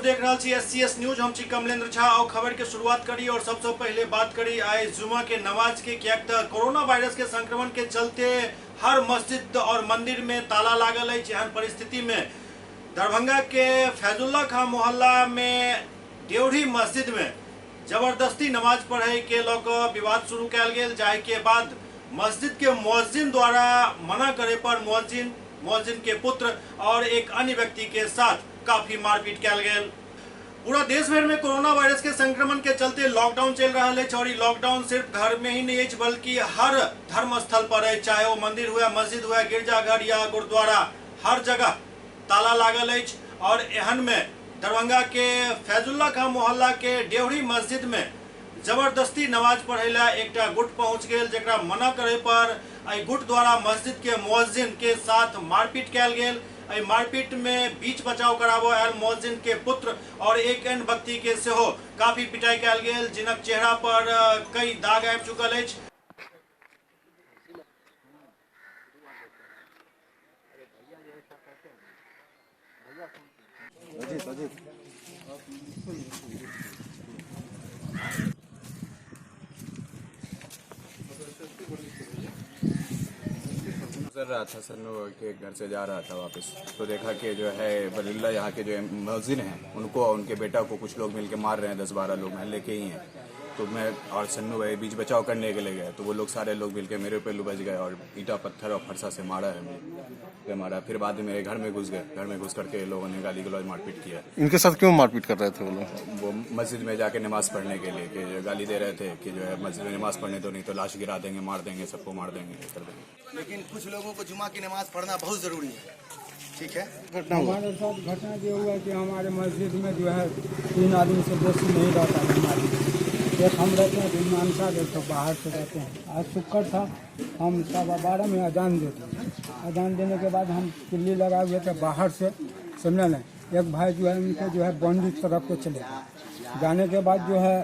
देख रहा छी SCS न्यूज। हम छी कमलेंद्र झा और खबर के शुरुआत करी और सबसे पहले बात करी आए जुमा के नमाज के। क्या कोरोना वायरस के संक्रमण के चलते हर मस्जिद और मंदिर में ताला लागल है। एहन परिस्थिति में दरभंगा के फैजुल्ला खां मोहल्ला में ड्योढ़ी मस्जिद में जबरदस्ती नमाज पढ़े के लोग विवाद शुरू कल गेल, जाय के बाद मस्जिद के मुअज्जिन द्वारा मना करे पर मुअज्जिन के पुत्र और एक अन्य व्यक्ति के साथ काफी मारपीट कल गेल। पूरा देश भर में कोरोना वायरस के संक्रमण के चलते लॉकडाउन चल रहा है और लॉकडाउन सिर्फ घर में ही नहीं है बल्कि हर धर्म स्थल पर है, चाहे वो मंदिर हुआ, मस्जिद हुआ, गिरजाघर या गुरुद्वारा, हर जगह ताला लागल है। और एहन में दरभंगा के फैजुल्ला खां मोहल्ला के ड्योढ़ी मस्जिद में जबरदस्ती नमाज पढ़ेला एक गुट पहुंच गए, जरा मना करे पर गुट द्वारा मस्जिद के मुअज्जिन के साथ मारपीट कल गेल। मारपीट में बीच बचाव कराबो आयल मुअज्जिन के पुत्र और एक अन्य व्यक्ति के सेहो काफी पिटाई कल गेल, जिनक चेहरा पर कई दाग आबि चुकल अछि। गुजर रहा था सन्नू के घर से जा रहा था वापस, तो देखा कि जो है वलील्ला यहाँ के जो मुअज्जिन हैं उनको और उनके बेटा को कुछ लोग मिलके मार रहे हैं। 10-12 लोग महल्ले के ही हैं। तो मैं और सन्नू भाई बीच बचाव करने के लिए गए, तो वो लोग सारे लोग मिलके मेरे पे बच गए और ईटा पत्थर और फरसा से मारा है मारा। फिर बाद में मेरे घर में घुस गए। घर में घुस करके लोगों ने गाली गलौज मारपीट किया। इनके साथ क्यों मारपीट कर रहे थे वो लोग? वो मस्जिद में जाके नमाज पढ़ने के लिए कि गाली दे रहे थे कि जो है मस्जिद में नमाज पढ़ने दो, नहीं तो लाश गिरा देंगे, मार देंगे, सबको मार देंगे, कर देंगे। लेकिन कुछ लोगों को जुमा की नमाज पढ़ना बहुत जरूरी है। ठीक है, हमारे साथ घटना ये हुआ कि हमारे मस्जिद में जो है 3 आदमी से बेसी नहीं रहता है हमारी। एक हम रहते हैं ईमानसा, एक तो बाहर से रहते हैं। आज शुक्र था, हम 12:15 में अजान देते। अजान देने के बाद हम किल्ली लगाए हुए थे बाहर से, समझे ना। एक भाई जो है उनके जो है बॉन्डी तरफ को चले जाने के बाद जो है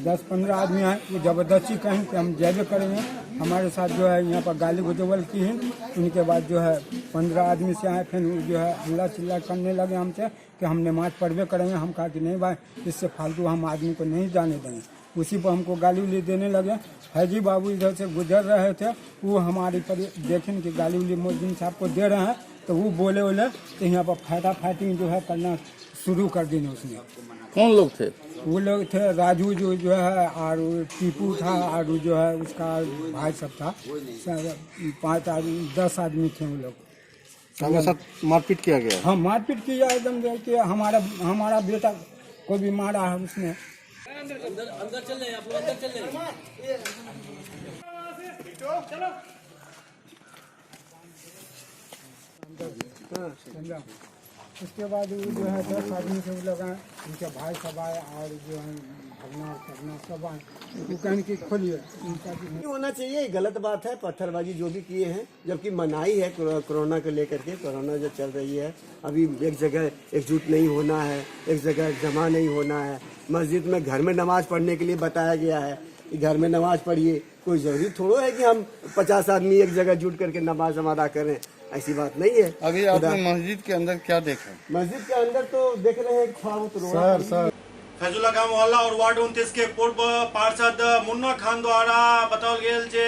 10-15 आदमी हैं, वो जबरदस्ती कहें कि हम जैबे करेंगे। हमारे साथ जो है यहाँ पर गाली गुजवल की है। उनके बाद जो है 15 आदमी से आए, फिर जो है हल्ला चिल्ला करने लगे हमसे कि हम नमाज पढ़वे करेंगे। हम कहा कि नहीं भाई, इससे फालतू हम आदमी को नहीं जाने देंगे। उसी पर हमको गाली उली देने लगे। हाजी बाबू इधर से गुजर रहे थे, वो हमारी पर देखें कि गाली उली मुअज्जिन साहब को दे रहे हैं, तो वो बोले तो यहाँ पर फाटा फाइटिंग जो है करना शुरू कर दी उसने। कौन लोग थे? वो लोग थे राजू जो है, और टीपू था, और जो है उसका भाई सब था। 5 आदमी 10 आदमी थे वो लोग। हमारे साथ मारपीट किया गया? हाँ, मारपीट किया एकदम। कि हमारा बेटा को भी मारा है उसने। अंदर चल रहे हैं आप लोग, अंदर चल रहे हैं। उसके बाद वो जो है 10 आदमी से वो लगा, उनके भाई सब आए और जो है भगना करना सब आए। वो कहने की खोलिए उनका नहीं होना चाहिए, गलत बात है। पत्थरबाजी जो भी किए हैं, जबकि मनाही है कोरोना को लेकर के। कोरोना जो चल रही है, अभी एक जगह एकजुट नहीं होना है, एक जगह जमा नहीं होना है। मस्जिद में घर में नमाज पढ़ने के लिए बताया गया है कि घर में नमाज पढ़िए। कोई जरूरी थोड़ा है कि हम 50 आदमी एक जगह जुट करके नमाज अदा करें, ऐसी बात नहीं है। अभी आपने मस्जिद के अंदर क्या देखा? मस्जिद के अंदर तो देख रहे हैं सर फैजुल्ला खां मोहल्ला और वार्ड 29 के पूर्व पार्षद मुन्ना खान द्वारा बताओल गेल जे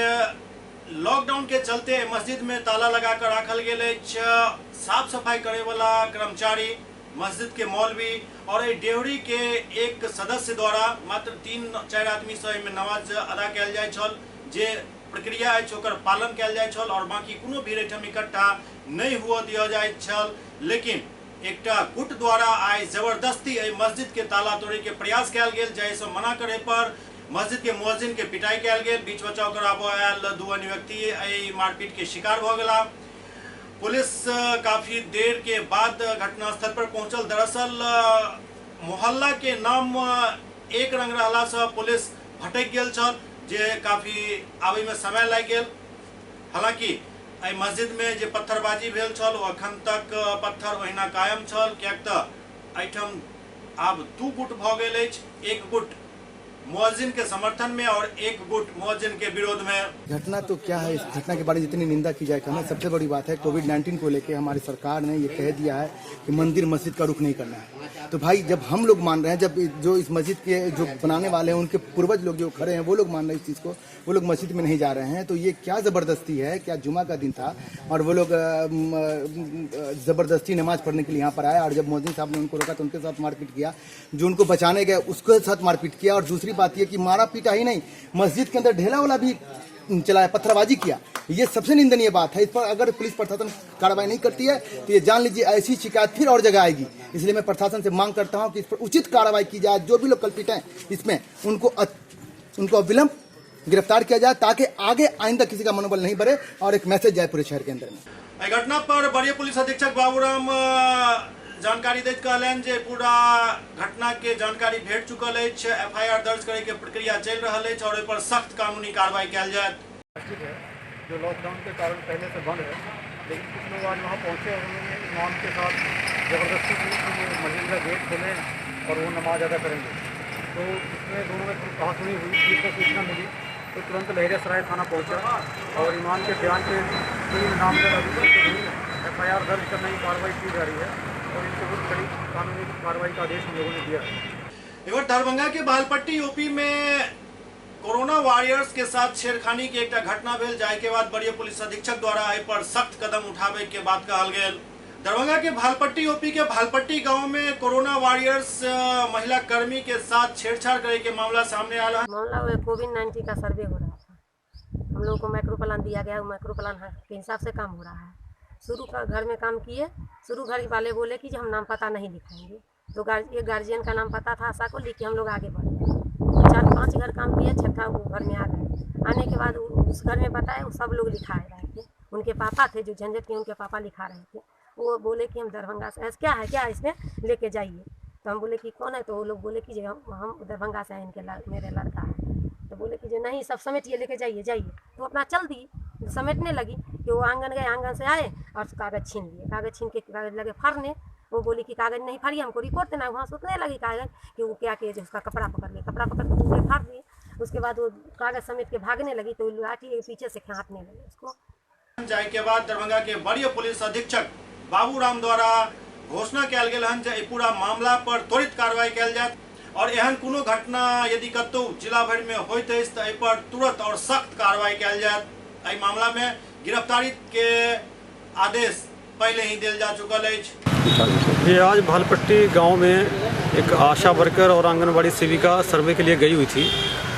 लॉकडाउन के चलते मस्जिद में ताला लगाकर राखल गेल अछि। साफ सफाई करे वाला कर्मचारी, मस्जिद के मौलवी और ड्योढ़ी के एक सदस्य द्वारा मात्र 3-4 आदमी से नमाज अदा कल जाय छल। जे प्रक्रिया अछि ओकर पालन कल जाय छल और बाकी कोनो भी एहिठाम इकट्ठा नहीं हुआ दिया जाय छल। लेकिन एकटा गुट द्वारा आइ जबरदस्ती मस्जिद के ताला तोड़े के प्रयास कल गेल, जाहिसँ मना करे पर मस्जिद के मुअज्जिन के पिटाई कल गेल। बीच बचाव कराबो आयल 2 अन्य व्यक्ति मारपीट के शिकार भ गेला। पुलिस काफी देर के बाद घटनास्थल पर पहुंचल। दरअसल मोहल्ला के नाम एक रंग रहला से पुलिस भटक गेल छल, जे काफी आबे में समय लागि गेल। हालांकि मस्जिद में जे पत्थरबाजी भेल छल ओ अखन तक पत्थर ओहिना कायम छल। कियाक तऽ एहिठाम आब 2 गुट भ गेल अछि। एक गुट मुअज्जिन के समर्थन में और एक गुट मुअज्जिन के विरोध में। घटना तो क्या है, इस घटना के बारे में जितनी निंदा की जाए कम है। सबसे बड़ी बात है कोविड-19 को लेकर हमारी सरकार ने ये कह दिया है कि मंदिर मस्जिद का रुख नहीं करना है। तो भाई जब हम लोग मान रहे हैं, जब जो इस मस्जिद के जो बनाने वाले हैं उनके पूर्वज लोग जो खड़े हैं वो लोग मान रहे हैं इस चीज़ को, वो लोग मस्जिद में नहीं जा रहे हैं, तो ये क्या ज़बरदस्ती है। क्या जुमा का दिन था और वो लोग ज़बरदस्ती नमाज पढ़ने के लिए यहाँ पर आए, और जब मुअज्जिन साहब ने उनको रोका तो उनके साथ मारपीट किया, जो उनको बचाने गए उसके साथ मारपीट किया। और दूसरी बात यह कि मारा पीटा ही नहीं, मस्जिद के अंदर ढेला वाला भी चलाया, पत्थरबाजी किया। ये सबसे निंदनीय बात है। इस पर अगर पुलिस प्रशासन कार्रवाई नहीं करती है तो ये जान लीजिए ऐसी शिकायत फिर और जगह आएगी। इसलिए मैं प्रशासन से मांग करता हूं कि इस पर उचित कार्रवाई की जाए। जो भी लोग कल्पित हैं इसमें उनको अविलंब गिरफ्तार किया जाए, ताकि आगे आइंदा किसी का मनोबल नहीं बढ़े और एक मैसेज जाए पूरे शहर के अंदर में। घटना पर वरीय पुलिस अधीक्षक बाबूराम जानकारी दैत कहलन जे पूरा घटना के जानकारी भेट चुकल है, एफआईआर दर्ज करे के प्रक्रिया चल रहा है और इस पर सख्त कानूनी कार्रवाई कल जाए। जो लॉकडाउन के कारण पहले से बंद है, लेकिन कुछ लोग आज वहाँ पहुँचे और उन्होंने इमाम के साथ ज़बरदस्ती की कि वो मस्जिद का गेट खोलें और वो नमाज अदा करेंगे। तो इसमें दोनों में कहासुनी हुई। पुलिस को सूचना मिली तो तुरंत लहरियासराय थाना पहुँचा और इमाम के बयान के 3 नामजद एफआईआर दर्ज करने की कार्रवाई की जा रही है और इनके विरुद्ध कड़ी कानूनी कार्रवाई का आदेश हम लोगों ने दिया है। एक बार दरभंगा के बालपट्टी यूपी में कोरोना वॉरियर्स के साथ छेड़खानी के एक घटना भेल, जाय के बाद वरीय पुलिस अधीक्षक द्वारा एहि पर सख्त कदम उठावे के बात कहल गेल। दरभंगा के भालपट्टी यूपी के भालपट्टी गांव में कोरोना वॉरियर्स महिला कर्मी के साथ छेड़छाड़ करे के मामला सामने आया है। मामला कोविड-19 का सर्वे हो रहा था, हम लोग को माइक्रो प्लान दिया गया, माइक्रो प्लान के हिसाब से काम हो रहा है। शुरू का घर में काम किए, शुरू घर वाले बोले कि हम नाम पता नहीं लिखाएंगे, तो एक गार्जियन का नाम पता था, आशा को लिख के हम लोग आगे बढ़ गए। 4-5 घर काम किए, छठा वो घर में आ गए। आने के बाद उस घर में बताए, वो सब लोग लिखा रहे थे। उनके पापा थे जो झंझट के, उनके पापा लिखा रहे थे। वो बोले कि हम दरभंगा से, क्या है इसमें लेके जाइए। तो हम बोले कि कौन है, तो वो लोग बोले कि हम दरभंगा से हैं, मेरे लड़का है। तो बोले कि जो नहीं सब समेटिए लेके जाइए। तो अपना चल दी, समेटने लगी कि वो आंगन गए, आंगन से आए और कागज़ छीन लिए। कागज़ छीन के कागज़ लगे फाड़ने। वो बोली कि कागज़ नहीं फाड़िए, हमको रिपोर्ट देना है। वहाँ सुतने लगी कागज़ कि वो क्या किए, जो उसका कपड़ा पकड़ के फाड़ दिए। उसके बाद वो कागज़ समेट के भागने लगी, तो लाठी पीछे से हाँकने लगे उसको। जाय के बाद दरभंगा के वरीय पुलिस अधीक्षक बाबूराम द्वारा घोषणा कल गेल हन जे पूरा मामला पर त्वरित कार्रवाई कल जाए और एहन कोनो घटना यदि कतौ जिला भर में होइत अछि त एहि पर तुरंत और सख्त कार्रवाई कल जाए। एहि मामला में गिरफ्तारी के आदेश पहले ही दिल जा चुकल है। ये आज भालपट्टी गांव में एक आशा वर्कर और आंगनबाड़ी सेविका सर्वे के लिए गई हुई थी।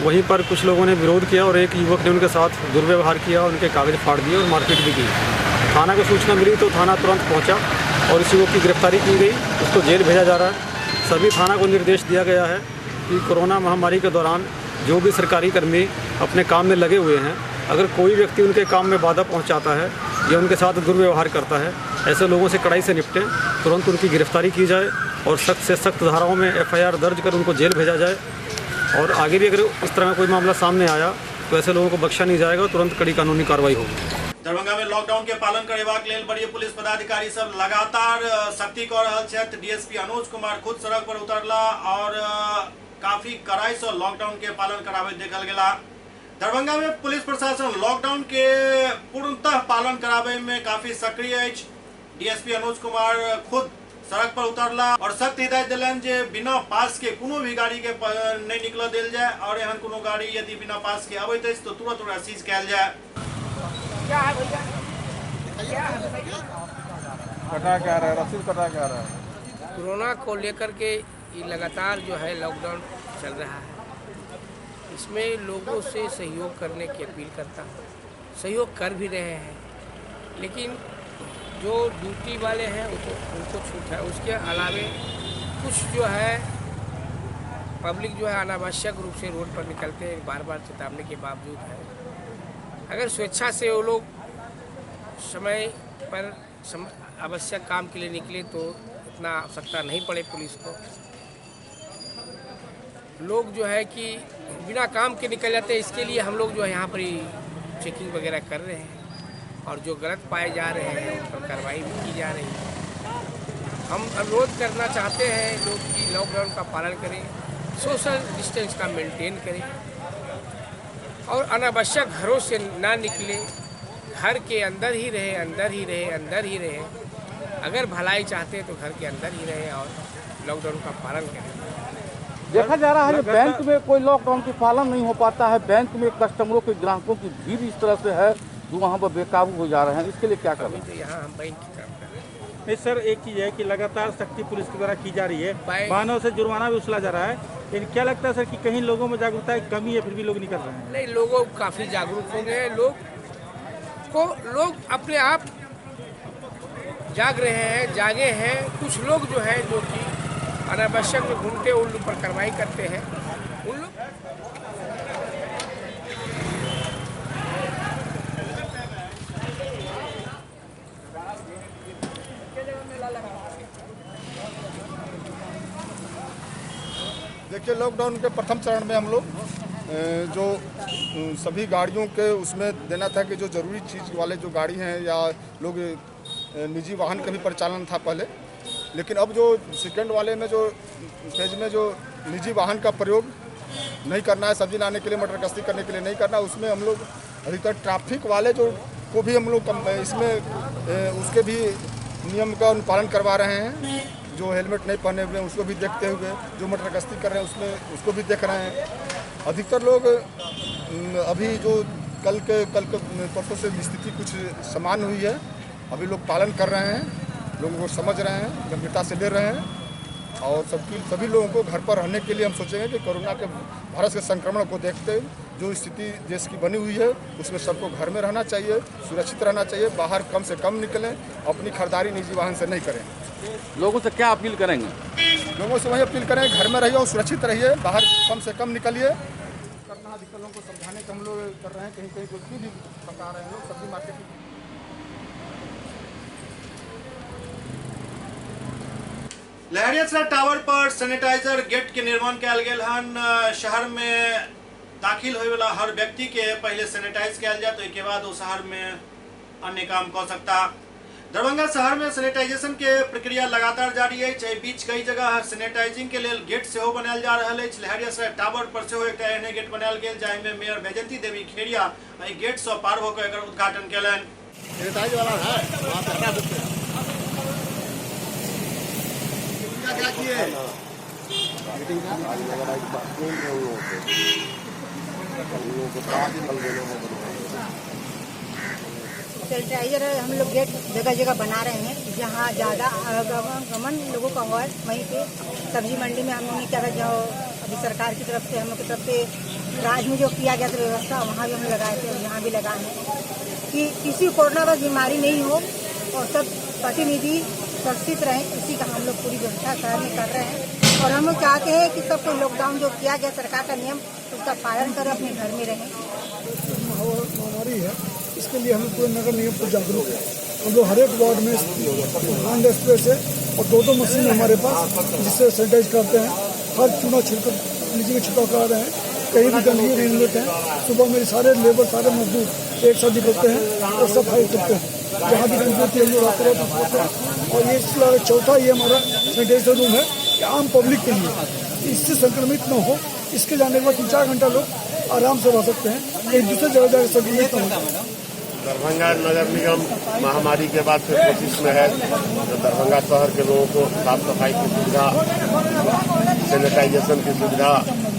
वहीं पर कुछ लोगों ने विरोध किया और एक युवक ने उनके साथ दुर्व्यवहार किया, उनके कागज फाड़ दिए और मारपीट भी की। थाना को सूचना मिली तो थाना तुरंत पहुंचा और इस युवक की गिरफ्तारी की गई, उसको जेल भेजा जा रहा है। सभी थाना को निर्देश दिया गया है कि कोरोना महामारी के दौरान जो भी सरकारी कर्मी अपने काम में लगे हुए हैं, अगर कोई व्यक्ति उनके काम में बाधा पहुंचाता है या उनके साथ दुर्व्यवहार करता है, ऐसे लोगों से कड़ाई से निपटें, तुरंत उनकी गिरफ्तारी की जाए और सख्त से सख्त धाराओं में एफआईआर दर्ज कर उनको जेल भेजा जाए। और आगे भी अगर इस तरह का कोई मामला सामने आया तो ऐसे लोगों को बख्शा नहीं जाएगा, तुरंत कड़ी कानूनी कार्रवाई होगी। दरभंगा में लॉकडाउन के पालन करेबाक लेल वरीय पुलिस पदाधिकारी सब लगातार सख्ती कर रहल छथि। डीएसपी अनुज कुमार खुद सड़क पर उतरला और काफी कड़ाई से लॉकडाउन के पालन कराबे देखल गेला। दरभंगा में पुलिस प्रशासन लॉकडाउन के पूर्णतः पालन कराबे में काफी सक्रिय अछि। डीएसपी अनुज कुमार खुद सड़क पर उतरला और सख्त हिदायत दिलन जे बिना पास के कोनो भी गाड़ी के नहीं निकल देल जाए और एहन कोनो गाड़ी यदि बिना पास के अबैत अछि तो तुरंत ओकरा सीज कयल जाए। कटा क्या रहा है, रसीद कटा क्या रहा है? कोरोना को लेकर के ये लगातार जो है लॉकडाउन चल रहा है, इसमें लोगों से सहयोग करने की अपील करता हूँ। सहयोग कर भी रहे हैं, लेकिन जो ड्यूटी वाले हैं उनको छूट है। उसके अलावे कुछ जो है पब्लिक जो है अनावश्यक रूप से रोड पर निकलते हैं, बार बार चेतावनी के बावजूद है। अगर स्वेच्छा से वो लोग समय पर आवश्यक काम के लिए निकले तो इतना आवश्यकता नहीं पड़े पुलिस को। लोग जो है कि बिना काम के निकल जाते हैं, इसके लिए हम लोग जो है यहाँ पर ही चेकिंग वगैरह कर रहे हैं और जो गलत पाए जा रहे हैं उन पर कार्रवाई भी की जा रही है। हम अनुरोध करना चाहते हैं लोग कि लॉकडाउन का पालन करें, सोशल डिस्टेंस का मेंटेन करें और अनावश्यक घरों से ना निकले, घर के अंदर ही रहे, अंदर ही रहे, अंदर ही रहे। अगर भलाई चाहते हैं तो घर के अंदर ही रहे और लॉकडाउन का पालन करें। देखा जा रहा है बैंक में कोई लॉकडाउन की पालन नहीं हो पाता है। बैंक में कस्टमरों के ग्राहकों की भीड़ इस तरह से है जो वहाँ पर बेकाबू हो जा रहे हैं। इसके लिए क्या करें? तो यहाँ हम बैंक की तरफ कर रहे हैं। नहीं सर, एक चीज़ है कि लगातार सख्ती पुलिस के द्वारा की जा रही है, वाहनों से जुर्माना भी वसूला जा रहा है, लेकिन क्या लगता है सर कि कहीं लोगों में जागरूकता की कमी है, फिर भी लोग नहीं कर रहे हैं? नहीं, लोगों काफ़ी जागरूक हो गए हैं। लोग अपने आप जाग रहे हैं, जागे हैं। कुछ लोग जो है जो कि अनावश्यक में घूमते उन लोग पर कार्रवाई करते हैं। उन लोग देखिए, लॉकडाउन के प्रथम चरण में हम लोग जो सभी गाड़ियों के उसमें देना था कि जो ज़रूरी चीज़ वाले जो गाड़ी हैं या लोग निजी वाहन का भी परिचालन था पहले, लेकिन अब जो सेकंड वाले में जो फेज में जो निजी वाहन का प्रयोग नहीं करना है, सब्जी लाने के लिए, मटर गश्ती करने के लिए नहीं करना, उसमें हम लोग अधिकतर ट्रैफिक वाले जो को भी हम लोग इसमें उसके भी नियम का अनुपालन करवा रहे हैं। जो हेलमेट नहीं पहने हुए उसको भी देखते हुए, जो मटर गश्ती कर रहे हैं उसमें उसको भी देख रहे हैं। अधिकतर लोग अभी जो कल के परसों से स्थिति कुछ समान हुई है, अभी लोग पालन कर रहे हैं, लोगों को समझ रहे हैं, गंभीरता से ले रहे हैं और सभी लोगों को घर पर रहने के लिए हम सोचेंगे कि कोरोना के वायरस के संक्रमण को देखते जो स्थिति देश की बनी हुई है उसमें सबको घर में रहना चाहिए, सुरक्षित रहना चाहिए, बाहर कम से कम निकलें, अपनी खरीदारी निजी वाहन से नहीं करें। लोगों से क्या अपील करेंगे? लोगों से वही अपील करें, घर में रहिए और सुरक्षित रहिए, बाहर कम से कम निकलिए। करना अधिकतर लोगों को समझाने का हम लोग कर रहे हैं। कहीं कहीं कुछ भी बता रहे हैं लोग, सब्जी मार्केट लहरियासराय टावर पर सैनिटाइजर गेट के निर्माण कयल गेल हन। शहर में दाखिल होए वाला हर व्यक्ति के पहले सैनिटाइज किया जाए, तो एक बाद वो शहर में अन्य काम कर सकता। दरभंगा शहर में सैनिटाइजेशन के प्रक्रिया लगातार जारी है। चाहे बीच कई जगह सैनिटाइजिंग के लिए गेट से बनायल जा रहा है। लहरियासराय टावर पर से एक एहने गेट बनायल गेल जाहि में मेयर बैजंती देवी खेड़िया गेट से पार होकर एकर उद्घाटन केलन। सैनिटाइज वाला है, वहाँ पे हटा देते हैं। क्या किए? सैनिटाइजर हम लोग गेट जगह जगह बना रहे हैं, जहाँ ज़्यादा आवागमन लोगों का हुआ है। वहीं पे सब्जी मंडी में हम लोग ने क्या जो अभी सरकार की तरफ से, हम लोग की तरफ से राज्य में जो किया गया था व्यवस्था, वहाँ भी हम लगाए थे और यहाँ भी लगाए हैं कि किसी कोरोना वायरस बीमारी नहीं हो और सब प्रतिनिधि सुरक्षित रहें। इसी का हम लोग पूरी व्यवस्था शहर में कर रहे हैं और हम लोग चाहते हैं कि सबको लॉकडाउन जो किया गया सरकार का नियम, उसका पालन करें, अपने घर में रहें। महामारी है, इसके लिए हम पूरे नगर निगम को जागरूक है। हम लोग हर एक वार्ड में हैंड स्प्रे से और 2-2 मशीन हमारे पास जिससे सैनिटाइज करते हैं। हर चूना छिड़क नीचे में छिड़काव करा रहे हैं, कहीं भी गंदगी नहीं लेते हैं। सुबह मेरे सारे लेबर, सारे मजदूर एक साथ निकलते हैं और सफाई करते हैं। जहाँ भी गंदगी होती है हम लोग आते हैं। और ये चौथा ये हमारा सैनिटाइजर रूम है कि आम पब्लिक के लिए, इससे संक्रमित न हो, इसके जाने के बाद 3-4 घंटा लोग आराम से रह सकते हैं, एक दूसरे जगह जाकर संक्रमित न हो। दरभंगा नगर निगम महामारी के बाद से कोशिश में है तो दरभंगा शहर के लोगों को साफ सफाई की सुविधा, सैनिटाइजेशन की सुविधा,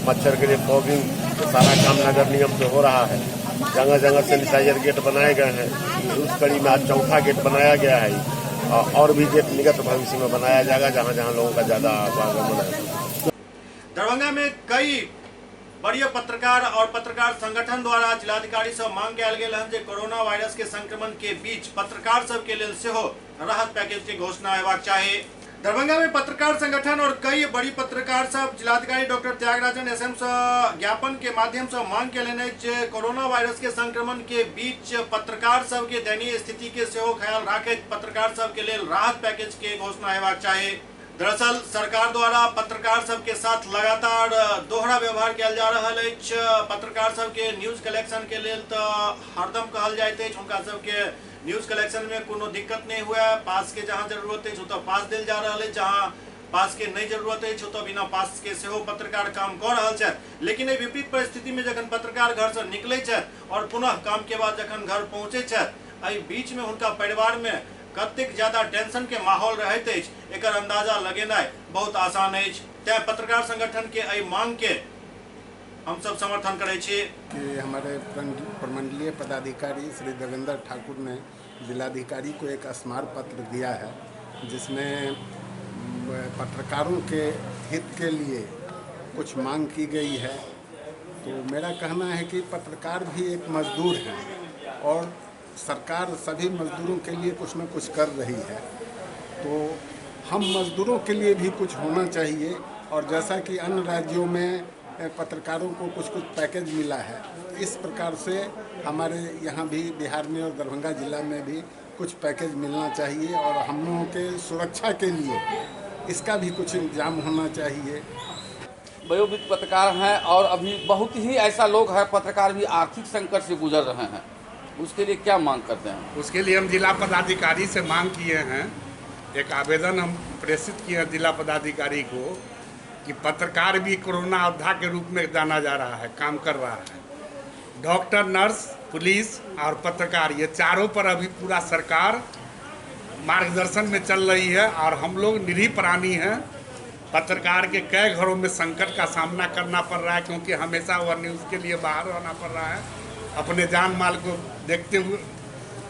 मच्छर के लिए फॉगिंग, सारा काम नगर निगम से हो रहा है। जगह जगह सैनिटाइजर गेट बनाए गए हैं। उस कड़ी में आज चौथा गेट बनाया गया है और भी गेट निकट भविष्य में बनाया जाएगा जहाँ जहाँ लोगों का ज्यादा आवागमन है। दरभंगा में कई वरीय पत्रकार और पत्रकार संगठन द्वारा जिलाधिकारी से मांग कयल गेल हन जे कोरोना वायरस के संक्रमण के बीच पत्रकार सब के लिए सेहो राहत पैकेज के घोषणा हेबाक चाही। दरभंगा में पत्रकार संगठन और कई बड़ी पत्रकार सब जिलाधिकारी डॉक्टर त्यागराजन एसएम से ज्ञापन के माध्यम से मांग केलनि जे कोरोना वायरस के संक्रमण के बीच पत्रकार सब के दयनीय स्थिति के सेहो ख्याल राखैत पत्रकार सब के लिए राहत पैकेज के घोषणा हेबाक चाही। दरअसल सरकार द्वारा पत्रकार सब के साथ लगातार दोहरा व्यवहार किया जा रहा है। पत्रकार सब के न्यूज कलेक्शन के लिए तो हरदम कहल जाते हैं उनका सब के न्यूज कलेक्शन में कोनो दिक्कत नहीं हुआ। पास के जहाँ जरूरत है तो पास दिल जा रहा है, जहाँ पास के नहीं जरूरत है तो बिना पास के सेहो पत्रकार काम कर रहल छथि, लेकिन एहि विपरीत परिस्थिति में जखन पत्रकार घर से निकले छथि और पुनः काम के बाद जखन घर पहुंचे छथि, एहि बीच में हुनका परिवार में कतेक ज्यादा टेंशन के माहौल रहैत अछि, एकर अंदाजा लगेनाइ बहुत आसान अछि। तें पत्रकार संगठन के एहि मांग के हम सब समर्थन करै छी कि हमारे प्रमंडलीय पदाधिकारी श्री देवेंद्र ठाकुर ने जिलाधिकारी को एक स्मार पत्र दिया है, जिसमें पत्रकारों के हित के लिए कुछ मांग की गई है। तो मेरा कहना है कि पत्रकार भी एक मजदूर हैं और सरकार सभी मजदूरों के लिए कुछ न कुछ कर रही है, तो हम मजदूरों के लिए भी कुछ होना चाहिए। और जैसा कि अन्य राज्यों में पत्रकारों को कुछ पैकेज मिला है, इस प्रकार से हमारे यहाँ भी बिहार में और दरभंगा जिला में भी कुछ पैकेज मिलना चाहिए और हम लोगों के सुरक्षा के लिए इसका भी कुछ इंतजाम होना चाहिए। वयोवृद्ध पत्रकार हैं और अभी बहुत ही ऐसा लोग हैं पत्रकार भी आर्थिक संकट से गुजर रहे हैं, उसके लिए क्या मांग करते हैं? उसके लिए हम जिला पदाधिकारी से मांग किए हैं, एक आवेदन हम प्रेषित किए हैं जिला पदाधिकारी को कि पत्रकार भी कोरोना योद्धा के रूप में जाना जा रहा है, काम कर रहा है। डॉक्टर, नर्स, पुलिस और पत्रकार, ये चारों पर अभी पूरा सरकार मार्गदर्शन में चल रही है और हम लोग निरीह प्राणी हैं। पत्रकार के कई घरों में संकट का सामना करना पड़ रहा है, क्योंकि हमेशा वह न्यूज़ के लिए बाहर रहना पड़ रहा है, अपने जान माल को देखते हुए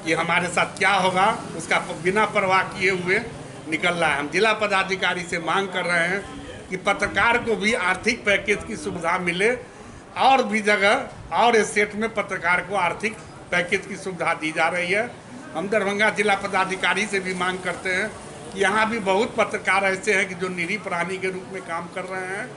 कि हमारे साथ क्या होगा उसका बिना परवाह किए हुए निकल रहा है। हम जिला पदाधिकारी से मांग कर रहे हैं कि पत्रकार को भी आर्थिक पैकेज की सुविधा मिले और भी जगह और स्टेट में पत्रकार को आर्थिक पैकेज की सुविधा दी जा रही है। हम दरभंगा जिला पदाधिकारी से भी मांग करते हैं कि यहाँ भी बहुत पत्रकार ऐसे हैं कि जो निरीह प्राणी के रूप में काम कर रहे हैं,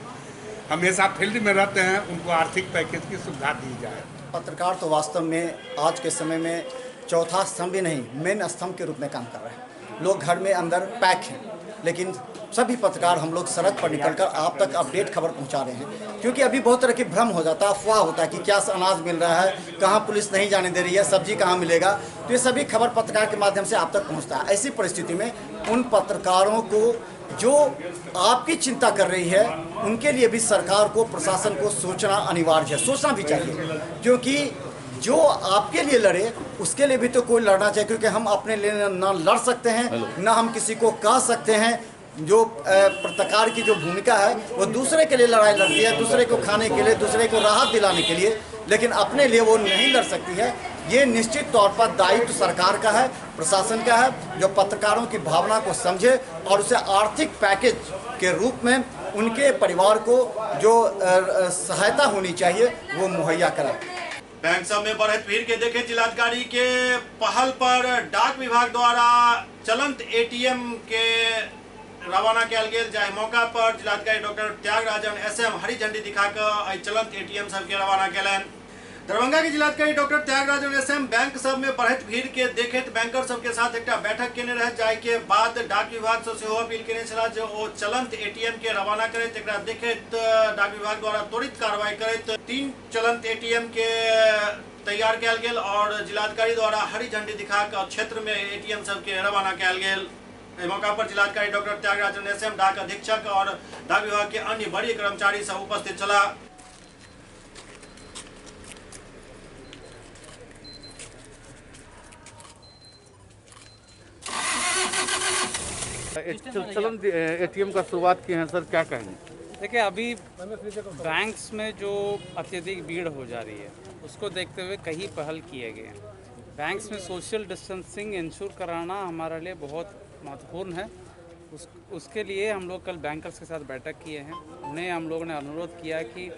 हमेशा फील्ड में रहते हैं, उनको आर्थिक पैकेज की सुविधा दी जाए। पत्रकार तो वास्तव में आज के समय में चौथा स्तंभ भी नहीं, मेन स्तंभ के रूप में काम कर रहे हैं। लोग घर में अंदर पैक हैं, लेकिन सभी पत्रकार हम लोग सड़क पर निकलकर आप तक अपडेट खबर पहुंचा रहे हैं, क्योंकि अभी बहुत तरह की भ्रम हो जाता है, अफवाह होता है कि क्या अनाज मिल रहा है, कहां पुलिस नहीं जाने दे रही है, सब्जी कहां मिलेगा। तो ये सभी खबर पत्रकार के माध्यम से आप तक पहुंचता है। ऐसी परिस्थिति में उन पत्रकारों को जो आपकी चिंता कर रही है, उनके लिए भी सरकार को, प्रशासन को सोचना अनिवार्य है, सोचना भी चाहिए, क्योंकि जो आपके लिए लड़े उसके लिए भी तो कोई लड़ना चाहिए, क्योंकि हम अपने लिए ना लड़ सकते हैं, ना हम किसी को कह सकते हैं। जो पत्रकार की जो भूमिका है वो दूसरे के लिए लड़ाई लड़ती है, दूसरे को खाने के लिए, दूसरे को राहत दिलाने के लिए, लेकिन अपने लिए वो नहीं लड़ सकती है। ये निश्चित तौर पर दायित्व सरकार का है, प्रशासन का है, जो पत्रकारों की भावना को समझे और उसे आर्थिक पैकेज के रूप में उनके परिवार को जो सहायता होनी चाहिए वो मुहैया कराए। बैंक सब में बढ़त भीड़ के देखे जिलाधिकारी के पहल पर डाक विभाग द्वारा चलंत एटीएम के रवाना किया गेल, जाहि मौका पर जिलाधिकारी डॉक्टर त्यागराजन एसएम हरी झंडी दिखाकर चलंत एटीएम सब के रवाना कयलनि। दरभंगा के जिलाधिकारी डॉक्टर त्यागराजन एसएम बैंक सब में बढ़त भीड़ के देखैत बैंकर सब के साथ एक बैठक केने रहे, जाहि के बाद डाक विभाग से सेहो अपील केने छला जे ओ चलंत एटीएम के रवाना करैत। एकरा देखैत डाक विभाग द्वारा त्वरित कार्रवाई करैत 3 चलंत एटीएम के तैयार किया गेल और जिलाधिकारी द्वारा हरी झंडी दिखाकर क्षेत्र में एटीएम सब के रवाना किया गेल। इस मौका पर जिलाधिकारी डॉक्टर त्यागराजन एसएम, डाक अधीक्षक और डाक विभाग के अन्य वरीय कर्मचारी सब उपस्थित छला। चलंत एटीएम का शुरुआत की है सर, क्या कहेंगे? देखिए, अभी बैंक्स में जो अत्यधिक भीड़ हो जा रही है उसको देखते हुए कई पहल किए गए हैं। बैंक्स में सोशल डिस्टेंसिंग इंश्योर कराना हमारे लिए बहुत महत्वपूर्ण है। उसके लिए हम लोग कल बैंकर्स के साथ बैठक किए हैं। उन्हें हम लोगों ने अनुरोध किया कि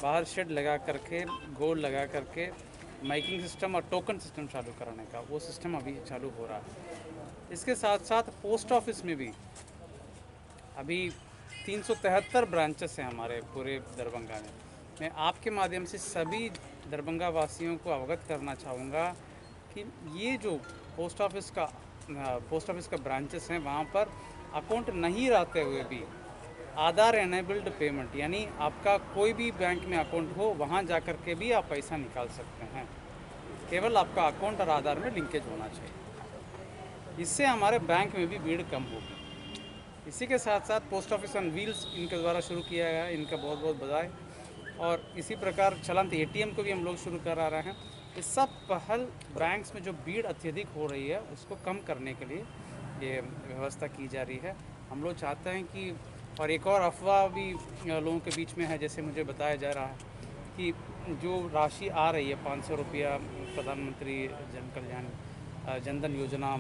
बाहर शेड लगा करके, गोल लगा करके माइकिंग सिस्टम और टोकन सिस्टम चालू कराने का, वो सिस्टम अभी चालू हो रहा है। इसके साथ साथ पोस्ट ऑफिस में भी अभी 373 ब्रांचेस हैं हमारे पूरे दरभंगा में। मैं आपके माध्यम से सभी दरभंगा वासियों को अवगत करना चाहूँगा कि ये जो पोस्ट ऑफिस का ब्रांचेस हैं, वहाँ पर अकाउंट नहीं रहते हुए भी आधार एनेबल्ड पेमेंट, यानी आपका कोई भी बैंक में अकाउंट हो, वहाँ जा कर के भी आप पैसा निकाल सकते हैं। केवल आपका अकाउंट और आधार में लिंकेज होना चाहिए। इससे हमारे बैंक में भी भीड़ कम होगी। इसी के साथ साथ पोस्ट ऑफिस ऑन व्हील्स इनके द्वारा शुरू किया गया है, इनका बहुत बहुत बधाई। और इसी प्रकार चलंत ATM को भी हम लोग शुरू करा रहे हैं। ये सब पहल बैंक्स में जो भीड़ अत्यधिक हो रही है उसको कम करने के लिए ये व्यवस्था की जा रही है। हम लोग चाहते हैं कि, और एक और अफवाह भी लोगों के बीच में है, जैसे मुझे बताया जा रहा है कि जो राशि आ रही है 500 रुपया प्रधानमंत्री जन कल्याण जनधन योजना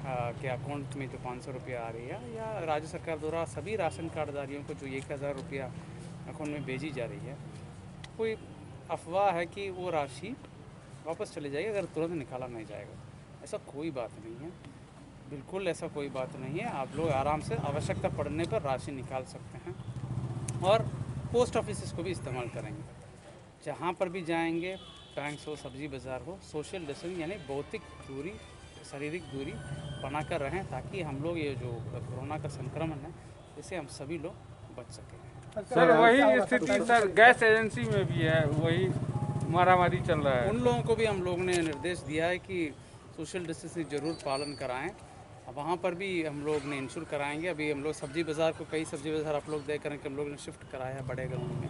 के अकाउंट में जो 500 रुपया आ रही है, या राज्य सरकार द्वारा सभी राशन कार्डधारियों को जो 1000 रुपया अकाउंट में भेजी जा रही है, कोई अफवाह है कि वो राशि वापस चली जाएगी अगर तुरंत निकाला नहीं जाएगा। ऐसा कोई बात नहीं है, बिल्कुल ऐसा कोई बात नहीं है। आप लोग आराम से आवश्यकता पड़ने पर राशि निकाल सकते हैं और पोस्ट ऑफिस को भी इस्तेमाल करेंगे। जहाँ पर भी जाएंगे, बैंक हो, सब्जी बाज़ार हो, सोशल डिस्टेंसिंग यानी भौतिक दूरी, शारीरिक दूरी बनाकर रहें, ताकि हम लोग ये जो कोरोना का संक्रमण है इससे हम सभी लोग बच सकें। सर वही स्थिति सर गैस एजेंसी में भी है, वही मारामारी चल रहा है। उन लोगों को भी हम लोग ने निर्देश दिया है कि सोशल डिस्टेंसिंग जरूर पालन कराएं। अब वहाँ पर भी हम लोग ने इंश्योर कराएंगे। अभी हम लोग सब्जी बाज़ार को, कई सब्जी बाज़ार आप लोग देख करें कि हम लोग ने शिफ्ट कराया है बड़े ग्राउंड में।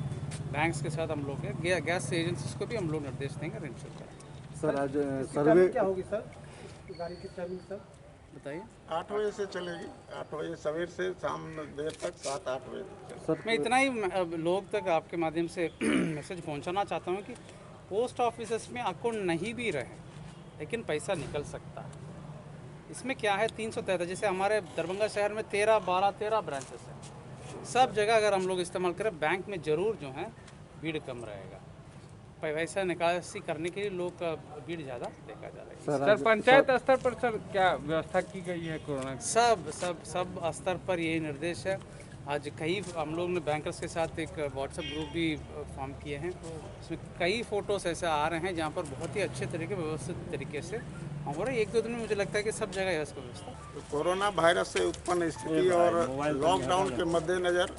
बैंक्स के साथ हम लोग गैस एजेंसीज को भी हम लोग निर्देश देंगे और इंश्योर कराएंगे। सर आज सर्वे क्या होगी सर गाड़ी की टाइमिंग सर बताइए। 8 बजे से चलेगी, 8 बजे सवेर से शाम देर तक, 7-8 बजे तक। सर मैं इतना ही लोग तक आपके माध्यम से मैसेज पहुंचाना चाहता हूं कि पोस्ट ऑफिस में अकाउंट नहीं भी रहे लेकिन पैसा निकल सकता है। इसमें क्या है, 313 जैसे हमारे दरभंगा शहर में 13 ब्रांचेस हैं। सब जगह अगर हम लोग इस्तेमाल करें, बैंक में ज़रूर जो है भीड़ कम रहेगा। पैसा निकासी करने के लिए लोग का भीड़ ज़्यादा देखा जा रहा है। सर पंचायत स्तर पर सर क्या व्यवस्था की गई है कोरोना की? सब स्तर पर यही निर्देश है। आज कई हम लोग ने बैंकर्स के साथ एक व्हाट्सएप ग्रुप भी फॉर्म किए हैं। उसमें कई फ़ोटोज़ ऐसे आ रहे हैं जहाँ पर बहुत ही अच्छे तरीके, व्यवस्थित तरीके से हो रहा है। 1-2 दिन में मुझे लगता है कि सब जगह है इसका व्यवस्था। तो कोरोना वायरस से उत्पन्न स्थिति और लॉकडाउन के मद्देनज़र